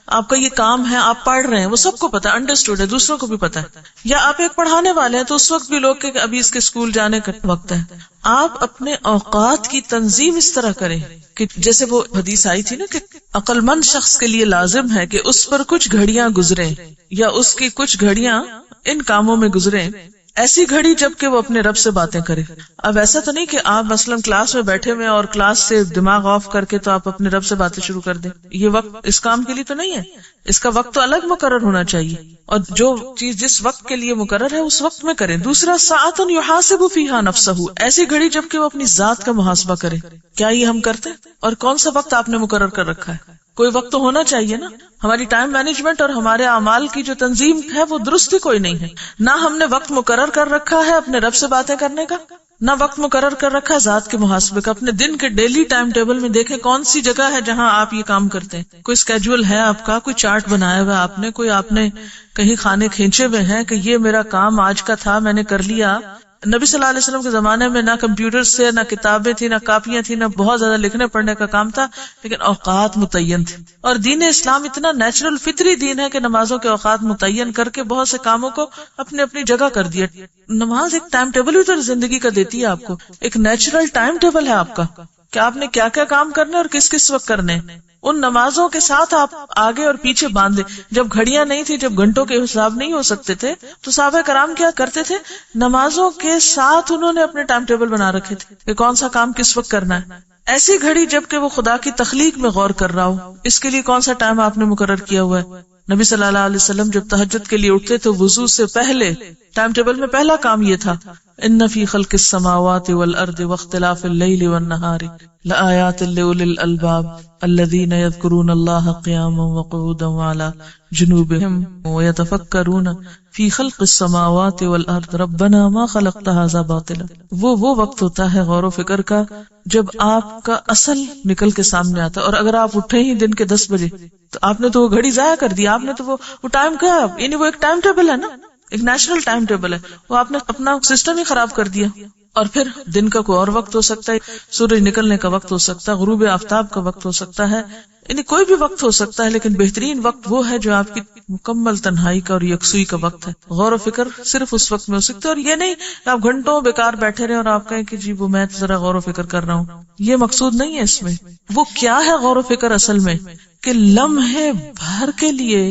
آپ کا یہ کام ہے، آپ پڑھ رہے ہیں، وہ سب کو پتا ہے، انڈرسٹوڈ ہے، دوسروں کو بھی پتا ہے. یا آپ ایک پڑھانے والے ہیں تو اس وقت بھی لوگ کہ ابھی اس کے اسکول جانے کا وقت ہے. آپ اپنے اوقات کی تنظیم اس طرح کریں کہ جیسے وہ حدیث آئی تھی نا کہ عقل مند شخص کے لیے لازم ہے کہ اس پر کچھ گھڑیاں گزریں یا اس کی کچھ گھڑیاں ان کاموں میں گزریں، ایسی گھڑی جب کہ وہ اپنے رب سے باتیں کرے. اب ایسا تو نہیں کہ آپ مثلا کلاس میں بیٹھے ہوئے اور کلاس سے دماغ آف کر کے تو آپ اپنے رب سے باتیں شروع کر دیں. یہ وقت اس کام کے لیے تو نہیں ہے، اس کا وقت تو الگ مقرر ہونا چاہیے، اور جو چیز جس وقت کے لیے مقرر ہے اس وقت میں کریں. دوسرا، ساعۃ یحاسب فیہا نفسہ، ایسی گھڑی جب کہ وہ اپنی ذات کا محاسبہ کرے. کیا یہ ہم کرتے؟ اور کون سا وقت آپ نے مقرر کر رکھا ہے؟ کوئی وقت تو ہونا چاہیے نا. ہماری ٹائم مینجمنٹ اور ہمارے اعمال کی جو تنظیم ہے وہ درست ہی کوئی نہیں ہے. نہ ہم نے وقت مقرر کر رکھا ہے اپنے رب سے باتیں کرنے کا، نہ وقت مقرر کر رکھا ہے ذات کے محاسبے کا. اپنے دن کے ڈیلی ٹائم ٹیبل میں دیکھیں کون سی جگہ ہے جہاں آپ یہ کام کرتے ہیں. کوئی اسکیجول ہے آپ کا، کوئی چارٹ بنایا ہوا آپ نے، کوئی آپ نے کہیں کھانے کھینچے ہوئے ہیں کہ یہ میرا کام آج کا تھا، میں نے کر لیا. نبی صلی اللہ علیہ وسلم کے زمانے میں نہ کمپیوٹر سے، نہ کتابیں تھی، نہ کاپیاں تھی، نہ بہت زیادہ لکھنے پڑھنے کا کام تھا، لیکن اوقات متعین تھے. اور دین اسلام اتنا نیچرل فطری دین ہے کہ نمازوں کے اوقات متعین کر کے بہت سے کاموں کو اپنی اپنی جگہ کر دیا. نماز ایک ٹائم ٹیبل بھی تو زندگی کا دیتی ہے آپ کو، ایک نیچرل ٹائم ٹیبل ہے آپ کا کہ آپ نے کیا کیا کام کرنے اور کس کس وقت کرنے. ان نمازوں کے ساتھ آپ آگے اور پیچھے باندھے. جب گھڑیاں نہیں تھی، جب گھنٹوں کے حساب نہیں ہو سکتے تھے، تو صحابہ کرام کیا کرتے تھے؟ نمازوں کے ساتھ انہوں نے اپنے ٹائم ٹیبل بنا رکھے تھے کہ کون سا کام کس وقت کرنا ہے. ایسی گھڑی جب کہ وہ خدا کی تخلیق میں غور کر رہا ہو، اس کے لیے کون سا ٹائم آپ نے مقرر کیا ہوا ہے؟ نبی صلی اللہ علیہ وسلم جب تہجد کے لیے اٹھتے تو وضو سے پہلے ٹائم ٹیبل میں پہلا کام یہ تھا، ان فی خلق السماوات والارض واختلاف اللیل والنہار لآیات لأولی الالباب الذین یذکرون اللہ قیاما وقعودا وعلی جنوبہم ویتفکرون فی خلق السماوات والارض ربنا ما خلقت ھذا باطلا. وہ وقت ہوتا ہے غور و فکر کا جب آپ کا اصل نکل کے سامنے آتا ہے. اور اگر آپ اٹھے ہی دن کے 10 بجے تو آپ نے تو وہ گھڑی ضائع کر دی، آپ نے تو وہ ٹائم کیا، یعنی وہ ایک ٹائم ٹیبل ہے نا. ایک نیچرل ٹائم ٹیبل ہے، وہ آپ نے اپنا سسٹم ہی خراب کر دیا. اور پھر دن کا کوئی اور وقت ہو سکتا ہے، سورج نکلنے کا وقت ہو سکتا ہے، غروب آفتاب کا وقت ہو سکتا ہے، یعنی کوئی بھی وقت ہو سکتا ہے، لیکن بہترین وقت وہ ہے جو آپ کی مکمل تنہائی کا اور یکسوئی کا وقت ہے. غور و فکر صرف اس وقت میں ہو سکتا ہے، اور یہ نہیں کہ آپ گھنٹوں بیکار بیٹھے رہے اور آپ کہیں کہ جی وہ میں ذرا غور و فکر کر رہا ہوں. یہ مقصود نہیں ہے اس میں. وہ کیا ہے غور و فکر اصل میں؟ کہ لمحے بھر کے لیے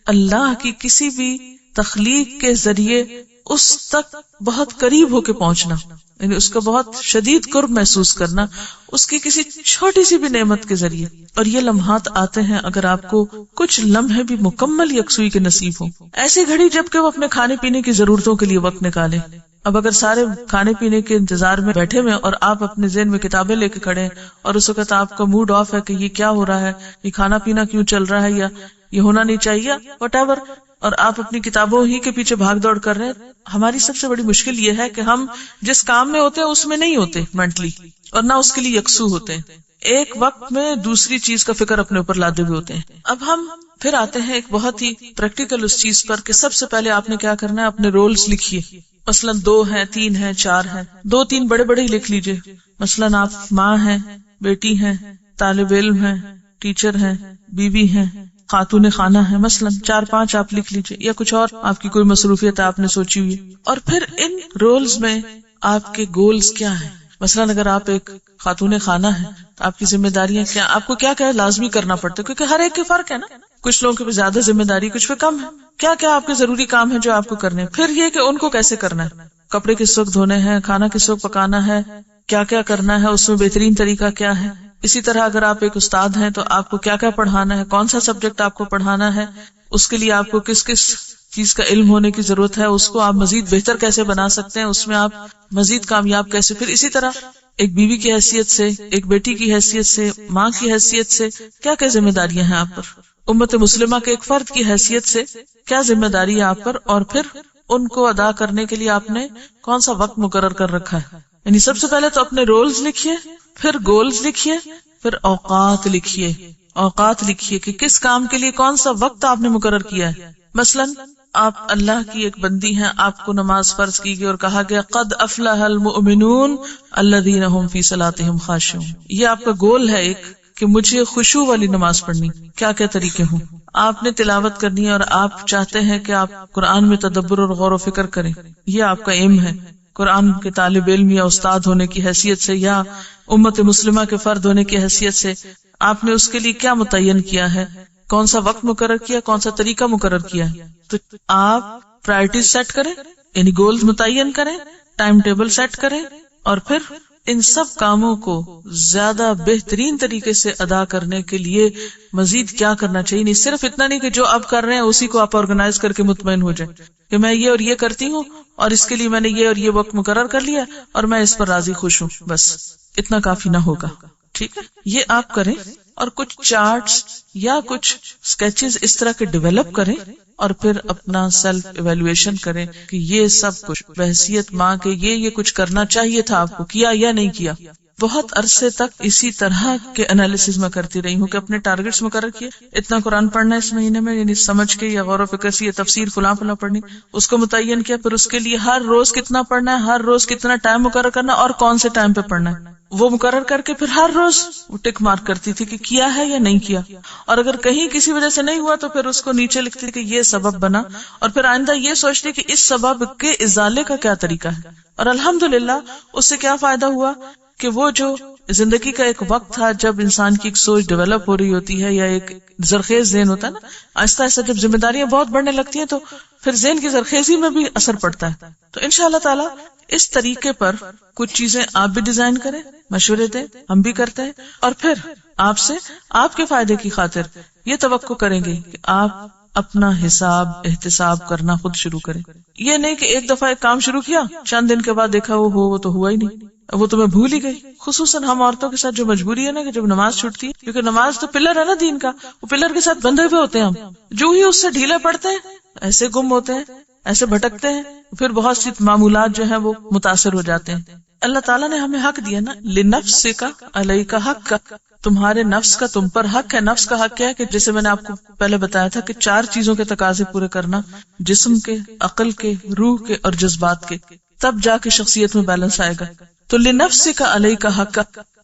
اللہ کی کسی بھی تخلیق کے ذریعے اس تک بہت قریب ہو کے پہنچنا، یعنی اس کا بہت شدید قرب محسوس کرنا اس کی کسی چھوٹی سی بھی نعمت کے ذریعے. اور یہ لمحات آتے ہیں اگر آپ کو کچھ لمحے بھی مکمل یکسوئی کے نصیب ہوں. ایسی گھڑی جب کہ وہ اپنے کھانے پینے کی ضرورتوں کے لیے وقت نکالے. اب اگر سارے کھانے پینے کے انتظار میں بیٹھے ہوئے اور آپ اپنے ذہن میں کتابیں لے کے کھڑے ہیں اور اس وقت آپ کا موڈ آف ہے کہ یہ کیا ہو رہا ہے، یہ کھانا پینا کیوں چل رہا ہے، یا یہ ہونا نہیں چاہیے، وٹ ایور، اور آپ اپنی کتابوں ہی کے پیچھے بھاگ دوڑ کر رہے ہیں. ہماری سب سے بڑی مشکل یہ ہے کہ ہم جس کام میں ہوتے ہیں اس میں نہیں ہوتے مینٹلی، اور نہ اس کے لیے یکسو ہوتے ہیں. ایک وقت میں دوسری چیز کا فکر اپنے اوپر لادے ہوئے ہوتے ہیں. اب ہم پھر آتے ہیں ایک بہت ہی پریکٹیکل اس چیز پر کہ سب سے پہلے آپ نے کیا کرنا ہے، اپنے رولز لکھیے. مثلاً 2 ہیں، 3 ہیں، 4 ہیں، 2-3 بڑے بڑے ہی لکھ لیجئے. مثلاً آپ ماں ہیں، بیٹی ہیں، طالب علم ہیں، ٹیچر ہیں، بیوی ہیں، خاتون خانہ ہے، مثلاً 4-5 آپ لکھ لیجئے، یا کچھ اور آپ کی کوئی مصروفیت آپ نے سوچی ہوئی. اور پھر ان رولز میں آپ کے گولز کیا ہیں. مثلاً اگر آپ ایک خاتون خانہ ہیں تو آپ کی ذمہ داریاں کیا، آپ کو کیا کیا لازمی کرنا پڑتا ہے، کیونکہ ہر ایک کے فرق ہے نا. کچھ لوگوں پہ زیادہ ذمہ داری، کچھ پہ کم ہے. کیا کیا آپ کے ضروری کام ہے جو آپ کو کرنے ہیں. پھر یہ کہ ان کو کیسے کرنا ہے، کپڑے کس وقت دھونے ہیں، کھانا کس وقت پکانا ہے، کیا کیا کرنا ہے، اس میں بہترین طریقہ کیا ہے. اسی طرح اگر آپ ایک استاد ہیں تو آپ کو کیا کیا پڑھانا ہے، کون سا سبجیکٹ آپ کو پڑھانا ہے، اس کے لیے آپ کو کس کس چیز کا علم ہونے کی ضرورت ہے، اس کو آپ مزید بہتر کیسے بنا سکتے ہیں، اس میں آپ مزید کامیاب کیسے. پھر اسی طرح ایک بیوی کی حیثیت سے، ایک بیٹی کی حیثیت سے، ماں کی حیثیت سے کیا کیا ذمہ داریاں ہیں آپ پر. امت مسلمہ کے ایک فرد کی حیثیت سے کیا ذمہ داری ہے آپ پر، اور پھر ان کو ادا کرنے کے لیے آپ نے کون سا وقت مقرر کر رکھا ہے. یعنی سب سے پہلے تو اپنے رولز لکھیے، پھر گولز لکھیے، پھر اوقات لکھیے. اوقات لکھیے کہ کس کام کے لیے کون سا وقت آپ نے مقرر کیا ہے. مثلاً آپ اللہ کی ایک بندی ہیں، آپ کو نماز فرض کی گئی اور کہا گیا قد افلح المؤمنون الذین هم فی صلاتهم خاشعون. یہ آپ کا گول ہے ایک کہ مجھے خشوع والی نماز پڑھنی. کیا کیا طریقے ہوں. آپ نے تلاوت کرنی ہے اور آپ چاہتے ہیں کہ آپ قرآن میں تدبر اور غور و فکر کریں، یہ آپ کا ایم ہے. قرآن کے طالب علم یا استاد ہونے کی حیثیت سے یا امت مسلمہ کے فرد ہونے کی حیثیت سے آپ نے اس کے لیے کیا متعین کیا ہے، کون سا وقت مقرر کیا، کون سا طریقہ مقرر کیا. تو آپ پرائرٹیز سیٹ کریں، یعنی گولز متعین کریں، ٹائم ٹیبل سیٹ کریں، اور پھر ان سب کاموں کو زیادہ بہترین طریقے سے ادا کرنے کے لیے مزید کیا کرنا چاہیے. نہیں صرف اتنا نہیں کہ جو آپ کر رہے ہیں اسی کو آپ آرگنائز کر کے مطمئن ہو جائیں کہ میں یہ اور یہ کرتی ہوں اور اس کے لیے میں نے یہ اور یہ وقت مقرر کر لیا اور میں اس پر راضی خوش ہوں، بس اتنا کافی نہ ہوگا. ٹھیک ہے، یہ آپ کریں اور کچھ چارٹس یا کچھ اسکیچز اس طرح کے ڈیولپ کریں اور پھر اپنا سیلف ایویلویشن کریں کہ یہ سب کچھ بحیثیت ماں کے یہ کچھ کرنا چاہیے تھا، آپ کو کیا یا نہیں کیا. بہت عرصے تک اسی طرح کے انالیسز میں کرتی رہی ہوں کہ اپنے ٹارگیٹس مقرر کیے، اتنا قرآن پڑھنا ہے اس مہینے میں، یعنی سمجھ کے یا غور و فکر سے یہ تفسیر فلاں پڑھنی، اس کو متعین کیا. پھر اس کے لیے ہر روز کتنا پڑھنا ہے، ہر روز کتنا ٹائم مقرر کرنا اور کون سے ٹائم پہ پڑھنا ہے، وہ مقرر کر کے پھر ہر روز ٹک مارک کرتی تھی کہ کیا ہے یا نہیں کیا. اور اگر کہیں کسی وجہ سے نہیں ہوا تو پھر اس کو نیچے لکھتی کہ یہ سبب بنا، اور پھر آئندہ یہ سوچتی کہ اس سبب کے ازالے کا کیا طریقہ ہے. اور الحمدللہ اس سے کیا فائدہ ہوا کہ وہ جو زندگی کا ایک وقت تھا جب انسان کی ایک سوچ ڈیولپ ہو رہی ہوتی ہے یا ایک زرخیز ذہن ہوتا ہے نا، آہستہ آہستہ جب ذمہ داریاں بہت بڑھنے لگتی ہیں تو پھر ذہن کی زرخیزی میں بھی اثر پڑتا ہے. تو انشاءاللہ تعالی اس طریقے پر کچھ چیزیں آپ بھی ڈیزائن کریں، مشورے دیں، ہم بھی کرتے ہیں، اور پھر آپ سے آپ کے فائدے کی خاطر یہ توقع کریں گے کہ آپ اپنا حساب احتساب کرنا خود شروع کریں. یہ نہیں کہ ایک دفعہ ایک کام شروع کیا، چند دن کے بعد دیکھا وہ تو ہوا ہی نہیں، وہ تو میں بھول ہی گئی. خصوصاً ہم عورتوں کے ساتھ جو مجبوری ہے نا کہ جب نماز چھوٹتی ہے، کیونکہ نماز تو پلر ہے نا دین کا، وہ پلر کے ساتھ بندھے ہوئے ہوتے ہیں، ہم جو ہی اس سے ڈھیلے پڑتے ہیں ایسے گم ہوتے ہیں، ایسے بھٹکتے ہیں، پھر بہت سی معمولات جو ہیں وہ متاثر ہو جاتے ہیں. اللہ تعالیٰ نے ہمیں حق دیا نا، لنفسک علیک حق، تمہارے نفس کا تم پر حق ہے. نفس کا حق کیا ہے کہ جیسے میں نے آپ کو پہلے بتایا تھا کہ 4 چیزوں کے تقاضے پورے کرنا، جسم کے، عقل کے، روح کے اور جذبات کے، تب جا کے شخصیت میں بیلنس آئے گا. تو لنفسک علیک حق،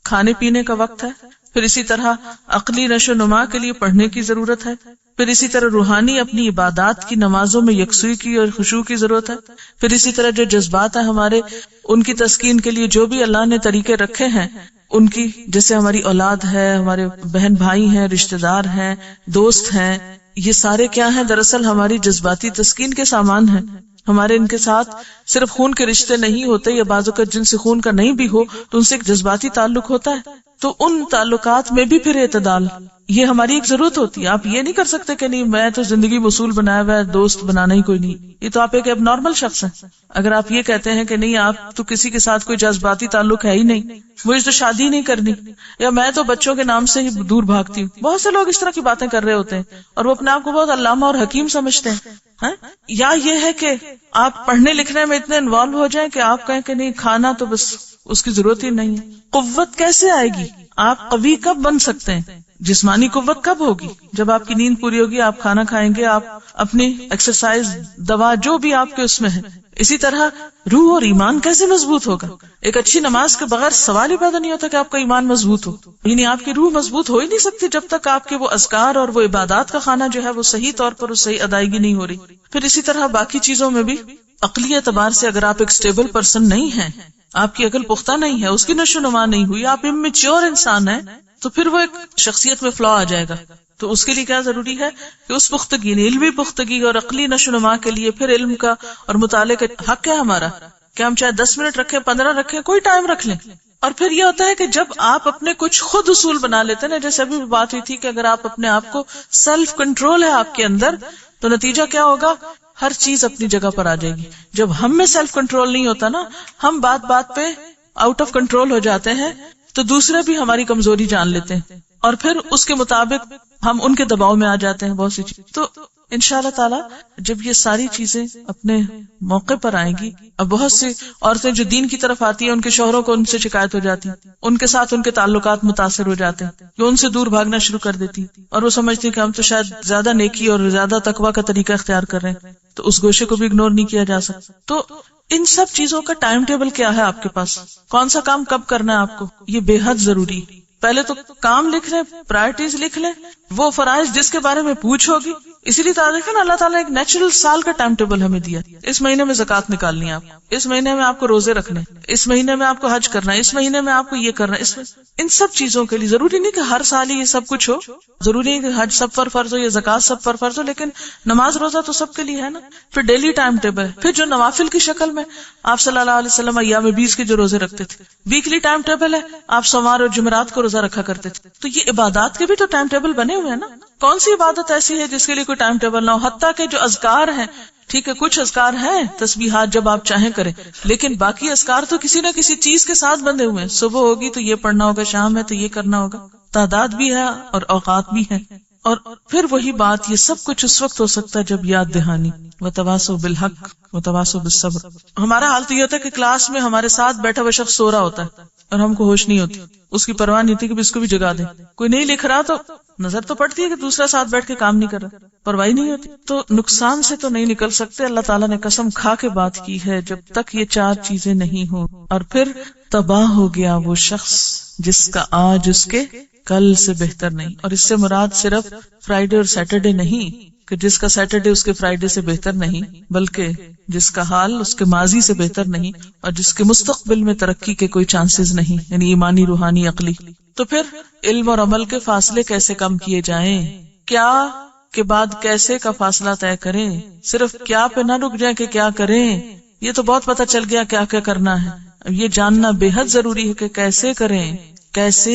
کھانے پینے کا وقت ہے. پھر اسی طرح عقلی نشو نما کے لیے پڑھنے کی ضرورت ہے. پھر اسی طرح روحانی اپنی عبادات کی، نمازوں میں یکسوئی کی اور خشوع کی ضرورت ہے. پھر اسی طرح جو جذبات ہیں ہمارے، ان کی تسکین کے لیے جو بھی اللہ نے طریقے رکھے ہیں ان کی، جیسے ہماری اولاد ہے، ہمارے بہن بھائی ہیں، رشتہ دار ہیں، دوست ہیں، یہ سارے کیا ہیں؟ دراصل ہماری جذباتی تسکین کے سامان ہیں. ہمارے ان کے ساتھ صرف خون کے رشتے نہیں ہوتے، یا بعض اوقات جن سے خون کا نہیں بھی ہو تو ان سے ایک جذباتی تعلق ہوتا ہے. تو ان تعلقات میں بھی پھر اعتدال، یہ ہماری ایک ضرورت ہوتی ہے. آپ یہ نہیں کر سکتے کہ نہیں میں تو زندگی میں اصول بنایا ہوا ہے، دوست بنانا ہی کوئی نہیں. یہ تو آپ ایک اب نارمل شخص ہیں. اگر آپ یہ کہتے ہیں کہ نہیں آپ تو کسی کے ساتھ کوئی جذباتی تعلق ہے ہی نہیں، مجھے تو شادی نہیں کرنی، یا میں تو بچوں کے نام سے ہی دور بھاگتی ہوں. بہت سے لوگ اس طرح کی باتیں کر رہے ہوتے ہیں اور وہ اپنے آپ کو بہت علامہ اور حکیم سمجھتے ہیں. یا یہ ہے کہ آپ پڑھنے لکھنے میں اتنے انوالو ہو جائیں کہ آپ کہیں کہ نہیں کھانا تو بس اس کی ضرورت ہی نہیں ہے. قوت کیسے آئے گی؟ آپ قوی کب بن سکتے ہیں؟ جسمانی قوت کب ہوگی؟ جب آپ کی نیند پوری ہوگی، آپ کھانا کھائیں گے، آپ اپنی ایکسرسائز، دوا، جو بھی آپ کے اس میں ہے. اسی طرح روح اور ایمان کیسے مضبوط ہوگا؟ ایک اچھی نماز کے بغیر سوال ہی پیدا نہیں ہوتا کہ آپ کا ایمان مضبوط ہو. یعنی آپ کی روح مضبوط ہو ہی نہیں سکتی جب تک آپ کے وہ اذکار اور وہ عبادات کا کھانا جو ہے وہ صحیح طور پر وہ صحیح ادائیگی نہیں ہو رہی. پھر اسی طرح باقی چیزوں میں بھی عقلی اعتبار سے اگر آپ ایک سٹیبل پرسن نہیں ہیں، آپ کی عقل پختہ نہیں ہے، اس کی نشو نما نہیں ہوئی، آپ امیچور انسان ہیں، تو پھر وہ ایک شخصیت میں فلا آ جائے گا. تو اس کے لیے کیا ضروری ہے کہ اس پختگی، علمی پختگی اور عقلی نشو نما کے لیے پھر علم کا اور مطالعے کا حق ہے ہمارا کہ ہم چاہے 10 منٹ رکھیں، 15 رکھیں، کوئی ٹائم رکھ لیں. اور پھر یہ ہوتا ہے کہ جب آپ اپنے کچھ خود اصول بنا لیتے ہیں، جیسے ابھی بات ہوئی تھی کہ اگر آپ اپنے آپ کو سیلف کنٹرول ہے آپ کے اندر، تو نتیجہ کیا ہوگا؟ ہر چیز اپنی جگہ پر آ جائے گی. جب ہم میں سیلف کنٹرول نہیں ہوتا نا، ہم بات بات پہ آؤٹ آف کنٹرول ہو جاتے ہیں، تو دوسرے بھی ہماری کمزوری جان لیتے ہیں اور پھر اس کے مطابق ہم ان کے دباؤ میں آ جاتے ہیں بہت سی چیز. تو انشاءاللہ تعالی جب یہ ساری چیزیں اپنے موقع پر آئیں گی، اب بہت سی عورتیں جو دین کی طرف آتی ہیں ان کے شوہروں کو ان سے شکایت ہو جاتی، ان کے ساتھ ان کے تعلقات متاثر ہو جاتے ہیں، جو ان سے دور بھاگنا شروع کر دیتی، اور وہ سمجھتی کہ ہم تو شاید زیادہ نیکی اور زیادہ تقویٰ کا طریقہ اختیار کر رہے ہیں، تو اس گوشے کو بھی اگنور نہیں کیا جا سکتا. تو ان سب چیزوں کا ٹائم ٹیبل کیا ہے آپ کے پاس؟ کون سا کام کب کرنا ہے آپ کو؟ یہ بے حد ضروری. پہلے تو کام لکھ لیں، پرائرٹیز لکھ لیں، وہ فرائض جس کے بارے میں پوچھ ہوگی. اسی لیے دیکھیں نا اللہ تعالیٰ نے ایک نیچرل سال کا ٹائم ٹیبل ہمیں دیا. اس مہینے میں زکوٰۃ نکالنی ہے، آپ اس مہینے میں آپ کو روزے رکھنے، اس مہینے میں آپ کو حج کرنا ہے، اس مہینے میں آپ کو یہ کرنا ہے. ان سب چیزوں کے لیے ضروری نہیں کہ ہر سال ہی یہ سب کچھ ہو، ضروری نہیں کہ حج سب پر فرض ہو یا زکوٰۃ سب پر فرض ہو، لیکن نماز روزہ تو سب کے لیے ہے نا. پھر ڈیلی ٹائم ٹیبل، پھر جو نوافل کی شکل میں آپ صلی اللہ علیہ وسلم ایام 20 کے جو روزے رکھتے تھے، ویکلی ٹائم ٹیبل ہے، آپ سوموار اور جمعرات کو روزہ رکھا کرتے تھے. تو یہ عبادات کے بھی تو ٹائم ٹیبل بنے ہوئے ہیں نا. کون سی عبادت ایسی ہے جس کے لیے کوئی ٹائم ٹیبل نہ ہو؟ حتیٰ کہ جو اذکار ہیں، ٹھیک ہے کچھ اذکار ہیں تسبیحات جب آپ چاہیں کریں، لیکن باقی اذکار تو کسی نہ کسی چیز کے ساتھ بندھے ہوئے ہیں. صبح ہوگی تو یہ پڑھنا ہوگا، شام ہے تو یہ کرنا ہوگا، تعداد بھی ہے اور اوقات بھی ہے. اور پھر وہی بات، یہ سب کچھ اس وقت ہو سکتا ہے جب یاد دہانی وتواصوا بالحق وتواصوا بالصبر. ہمارا حال تو یہ ہوتا ہے کہ کلاس میں ہمارے ساتھ بیٹھا ہوا شخص سو رہا ہوتا ہے اور ہم کو ہوش نہیں ہوتی، اس کی پرواہ نہیں ہوتی کہ اس کو بھی جگا دیں. کوئی نہیں لکھ رہا تو نظر تو پڑتی ہے کہ دوسرا ساتھ بیٹھ کے کام نہیں کر رہا، پرواہ نہیں ہوتی. تو نقصان سے تو نہیں نکل سکتے. اللہ تعالیٰ نے قسم کھا کے بات کی ہے جب تک یہ 4 چیزیں نہیں ہوں. اور پھر تباہ ہو گیا وہ شخص جس کا آج اس کے کل سے بہتر نہیں. اور اس سے مراد صرف فرائیڈے اور سیٹرڈے نہیں کہ جس کا سیٹرڈے اس کے فرائیڈے سے بہتر نہیں، بلکہ جس کا حال اس کے ماضی سے بہتر نہیں اور جس کے مستقبل میں ترقی کے کوئی چانسز نہیں، یعنی ایمانی، روحانی، عقلی. تو پھر علم اور عمل کے فاصلے کیسے کم کیے جائیں؟ کیا کے بعد کیسے کا فاصلہ طے کریں. صرف کیا پہ نہ رک جائیں کہ کیا کریں. یہ تو بہت پتہ چل گیا کیا کیا کرنا ہے. یہ جاننا بے حد ضروری ہے کہ کیسے کریں، کیسے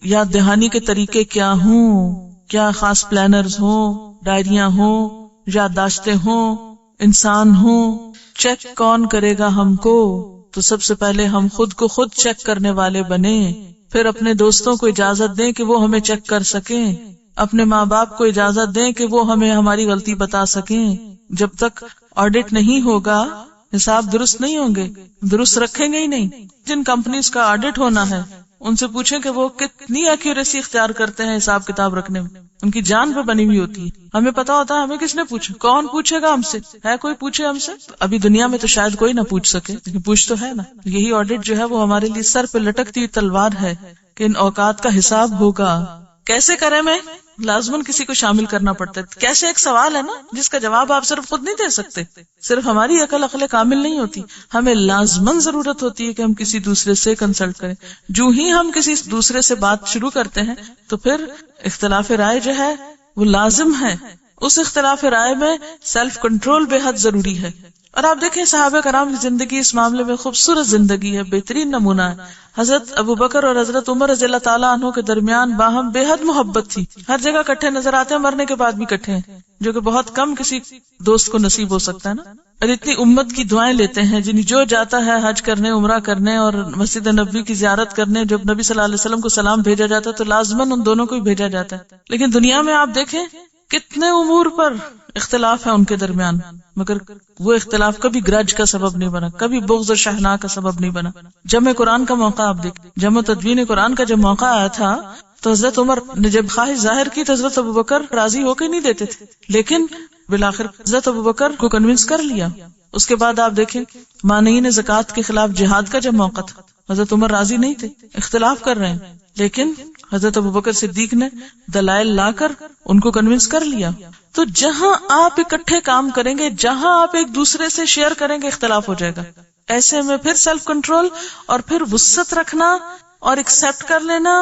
یاد دہانی کے طریقے کیا ہوں، کیا خاص پلانرز ہوں، ڈائریاں ہوں، یادداشتیں ہوں، انسان ہوں. چیک کون کرے گا ہم کو؟ تو سب سے پہلے ہم خود کو خود چیک کرنے والے بنے. پھر اپنے دوستوں کو اجازت دیں کہ وہ ہمیں چیک کر سکیں. اپنے ماں باپ کو اجازت دیں کہ وہ ہمیں ہماری غلطی بتا سکیں. جب تک آڈٹ نہیں ہوگا حساب درست نہیں ہوں گے، درست رکھیں گے ہی نہیں. جن کمپنیز کا آڈٹ ہونا ہے ان سے پوچھیں کہ وہ کتنی ایکیوریسی اختیار کرتے ہیں حساب کتاب رکھنے میں. ان کی جان پہ بنی ہوئی ہوتی ہے. ہمیں پتا ہوتا ہے ہمیں کس نے پوچھا، کون پوچھے گا ہم سے؟ ہے کوئی پوچھے ہم سے؟ ابھی دنیا میں تو شاید کوئی نہ پوچھ سکے، لیکن پوچھ تو ہے نا. یہی آڈٹ جو ہے وہ ہمارے لیے سر پہ لٹکتی ہوئی تلوار ہے کہ ان اوقات کا حساب ہوگا. کیسے کریں؟ میں لازماً کسی کو شامل کرنا پڑتا ہے. کیسے ایک سوال ہے نا جس کا جواب آپ صرف خود نہیں دے سکتے. صرف ہماری عقل کامل نہیں ہوتی، ہمیں لازماً ضرورت ہوتی ہے کہ ہم کسی دوسرے سے کنسلٹ کریں. جو ہی ہم کسی دوسرے سے بات شروع کرتے ہیں تو پھر اختلاف رائے جو ہے وہ لازم ہے. اس اختلاف رائے میں سیلف کنٹرول بے حد ضروری ہے. اور آپ دیکھیں صحابہ کرام کی زندگی اس معاملے میں خوبصورت زندگی ہے، بہترین نمونہ ہے. حضرت ابو بکر اور حضرت عمر رضی اللہ تعالیٰ عنہ کے درمیان باہم بے حد محبت تھی. ہر جگہ کٹھے نظر آتے ہیں، مرنے کے بعد بھی کٹھے ہیں، جو کہ بہت کم کسی دوست کو نصیب ہو سکتا ہے نا. اور اتنی امت کی دعائیں لیتے ہیں، جن جو جاتا ہے حج کرنے، عمرہ کرنے اور مسجد نبوی کی زیارت کرنے، جب نبی صلی اللہ علیہ وسلم کو سلام بھیجا جاتا ہے تو لازماً ان دونوں کو ہی بھیجا جاتا ہے. لیکن دنیا میں آپ دیکھیں کتنے امور پر اختلاف ہے ان کے درمیان، مگر وہ اختلاف کبھی گرج کا سبب نہیں بنا، کبھی بغض اور شحناء کا سبب نہیں بنا. جمع قرآن کا موقع آپ دیکھ، جمع تدوین قرآن کا جب موقع آیا تھا تو حضرت عمر نے جب خواہش ظاہر کی تو حضرت ابو بکر راضی ہو کے نہیں دیتے تھے، لیکن بالآخر حضرت ابو بکر کو کنونس کر لیا. اس کے بعد آپ دیکھیں مانعین زکوٰۃ کے خلاف جہاد کا جب موقع تھا، حضرت عمر راضی نہیں تھے، اختلاف کر رہے ہیں، لیکن حضرت ابوبکر صدیق نے دلائل لا کر ان کو کنونس کر لیا. تو جہاں آپ اکٹھے کام کریں گے، جہاں آپ ایک دوسرے سے شیئر کریں گے، اختلاف ہو جائے گا. ایسے میں پھر سیلف کنٹرول اور پھر وسعت رکھنا اور ایکسپٹ کر لینا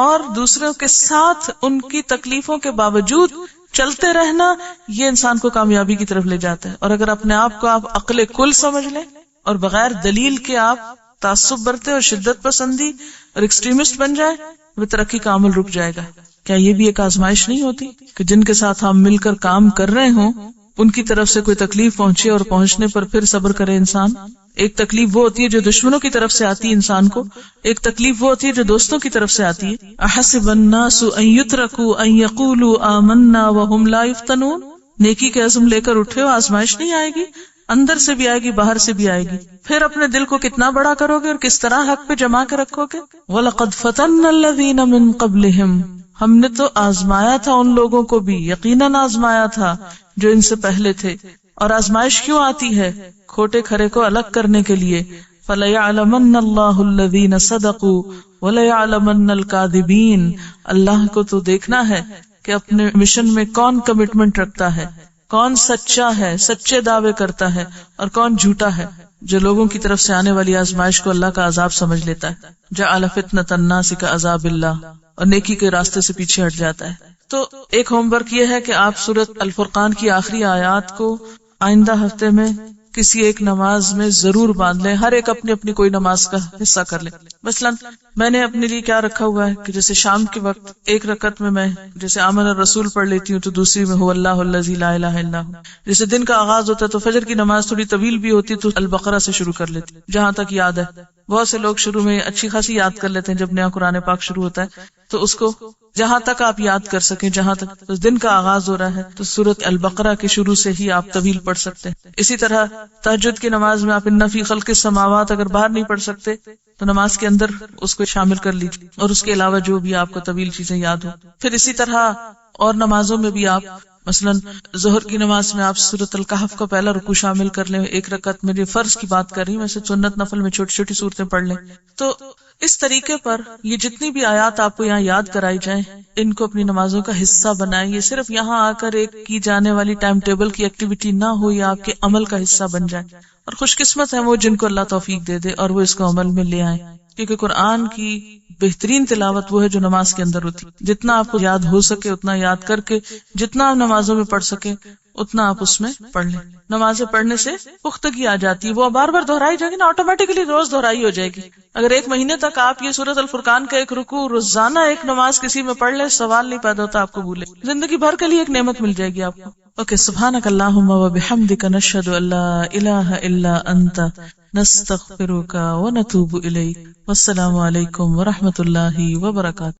اور دوسروں کے ساتھ ان کی تکلیفوں کے باوجود چلتے رہنا، یہ انسان کو کامیابی کی طرف لے جاتا ہے. اور اگر اپنے آپ کو آپ عقل کل سمجھ لیں اور بغیر دلیل کے آپ تعصب برتے اور شدت پسندی اور ایکسٹریمسٹ بن جائے، وہ ترقی کا عمل رک جائے گا. کیا یہ بھی ایک آزمائش نہیں ہوتی کہ جن کے ساتھ ہم مل کر کام کر رہے ہوں ان کی طرف سے کوئی تکلیف پہنچے اور پہنچنے پر پھر صبر کرے انسان؟ ایک تکلیف وہ ہوتی ہے جو دشمنوں کی طرف سے آتی ہے انسان کو، ایک تکلیف وہ ہوتی ہے جو دوستوں کی طرف سے آتی ہے. احسب الناس ان يتركوا ان يقولوا آمنا وهم لا يفتنون. نیکی کے عزم لے کر اٹھے ہو، آزمائش نہیں آئے گی، اندر سے بھی آئے گی، باہر سے بھی آئے گی. پھر اپنے دل کو کتنا بڑا کرو گے اور کس طرح حق پہ جما کے رکھو گے. وَلَقَدْ فَتَنَّا الَّذِينَ مِن قَبْلِهِمْ. ہم نے تو آزمایا تھا ان لوگوں کو بھی، یقیناً آزمایا تھا جو ان سے پہلے تھے. اور آزمائش کیوں آتی ہے؟ کھوٹے کھرے کو الگ کرنے کے لیے. فَلَيَعْلَمَنَّ اللَّهُ الَّذِينَ صَدَقُوا وَلَيَعْلَمَنَّ الْكَاذِبِينَ. اللہ کو تو دیکھنا ہے کہ اپنے مشن میں کون کمٹمنٹ رکھتا ہے، کون سچا ہے، سچے دعوے کرتا ہے، اور کون جھوٹا ہے جو لوگوں کی طرف سے آنے والی آزمائش کو اللہ کا عذاب سمجھ لیتا ہے. جعل فتنة الناس كعذاب اللہ، اور نیکی کے راستے سے پیچھے ہٹ جاتا ہے. تو ایک ہوم ورک یہ ہے کہ آپ سورۃ الفرقان کی آخری آیات کو آئندہ ہفتے میں کسی ایک نماز میں ضرور باندھ لیں. ہر ایک اپنی اپنی کوئی نماز کا حصہ کر لیں. مثلا میں نے اپنے لیے کیا رکھا ہوا ہے کہ جیسے شام کے وقت ایک رکعت میں جیسے آمن الرسول پڑھ لیتی ہوں تو دوسری میں هو اللہ الذی لا الہ الا هو. جیسے دن کا آغاز ہوتا ہے تو فجر کی نماز تھوڑی طویل بھی ہوتی تو البقرہ سے شروع کر لیتی جہاں تک یاد ہے. بہت سے لوگ شروع میں اچھی خاصی یاد کر لیتے ہیں جب نیا قرآن پاک شروع ہوتا ہے تو اس کو جہاں تک آپ یاد کر سکیں، جہاں تک دن کا آغاز ہو رہا ہے تو سورۃ البقرہ کے شروع سے ہی آپ طویل پڑھ سکتے ہیں. اسی طرح تہجد کی نماز میں آپ ان فی خلق السماوات اگر باہر نہیں پڑھ سکتے تو نماز کے اندر اس کو شامل کر لیجیے، اور اس کے علاوہ جو بھی آپ کو طویل چیزیں یاد ہو. پھر اسی طرح اور نمازوں میں بھی آپ مثلا ظہر کی نماز میں آپ سورۃ الکہف کا پہلا رکوع شامل کر لیں. ایک رکعت میں فرض کی بات کر رہی ہوں، ویسے سنت نفل میں چھوٹی چھوٹی صورتیں پڑھ لیں. تو اس طریقے پر یہ جتنی بھی آیات آپ کو یہاں یاد کرائی جائیں ان کو اپنی نمازوں کا حصہ بنائیں. یہ صرف یہاں آ کر ایک کی جانے والی ٹائم ٹیبل کی ایکٹیویٹی نہ ہو، یہ آپ کے عمل کا حصہ بن جائے. اور خوش قسمت ہیں وہ جن کو اللہ توفیق دے دے اور وہ اس کو عمل میں لے آئیں، کیونکہ قرآن کی بہترین تلاوت وہ ہے جو نماز کے اندر ہوتی. جتنا آپ کو یاد ہو سکے اتنا یاد کر کے جتنا آپ نمازوں میں پڑھ سکے اتنا آپ اس میں پڑھ لیں. نمازیں پڑھنے سے پختگی آ جاتی ہے، وہ بار بار دہرائی جائے گی نا، آٹومیٹکلی روز دہرائی ہو جائے گی. اگر ایک مہینے تک آپ یہ سورۃ الفرقان کا ایک رکوع روزانہ ایک نماز کسی میں پڑھ لیں، سوال نہیں پیدا ہوتا آپ کو بھولے، زندگی بھر کے لیے ایک نعمت مل جائے گی آپ کو. اوکے، سبحانک اللہم وبحمدک، نشہد ان لا الہ الا انت، نستغفرک ونتوب الیک. والسلام علیکم ورحمۃ اللہ وبرکاتہ.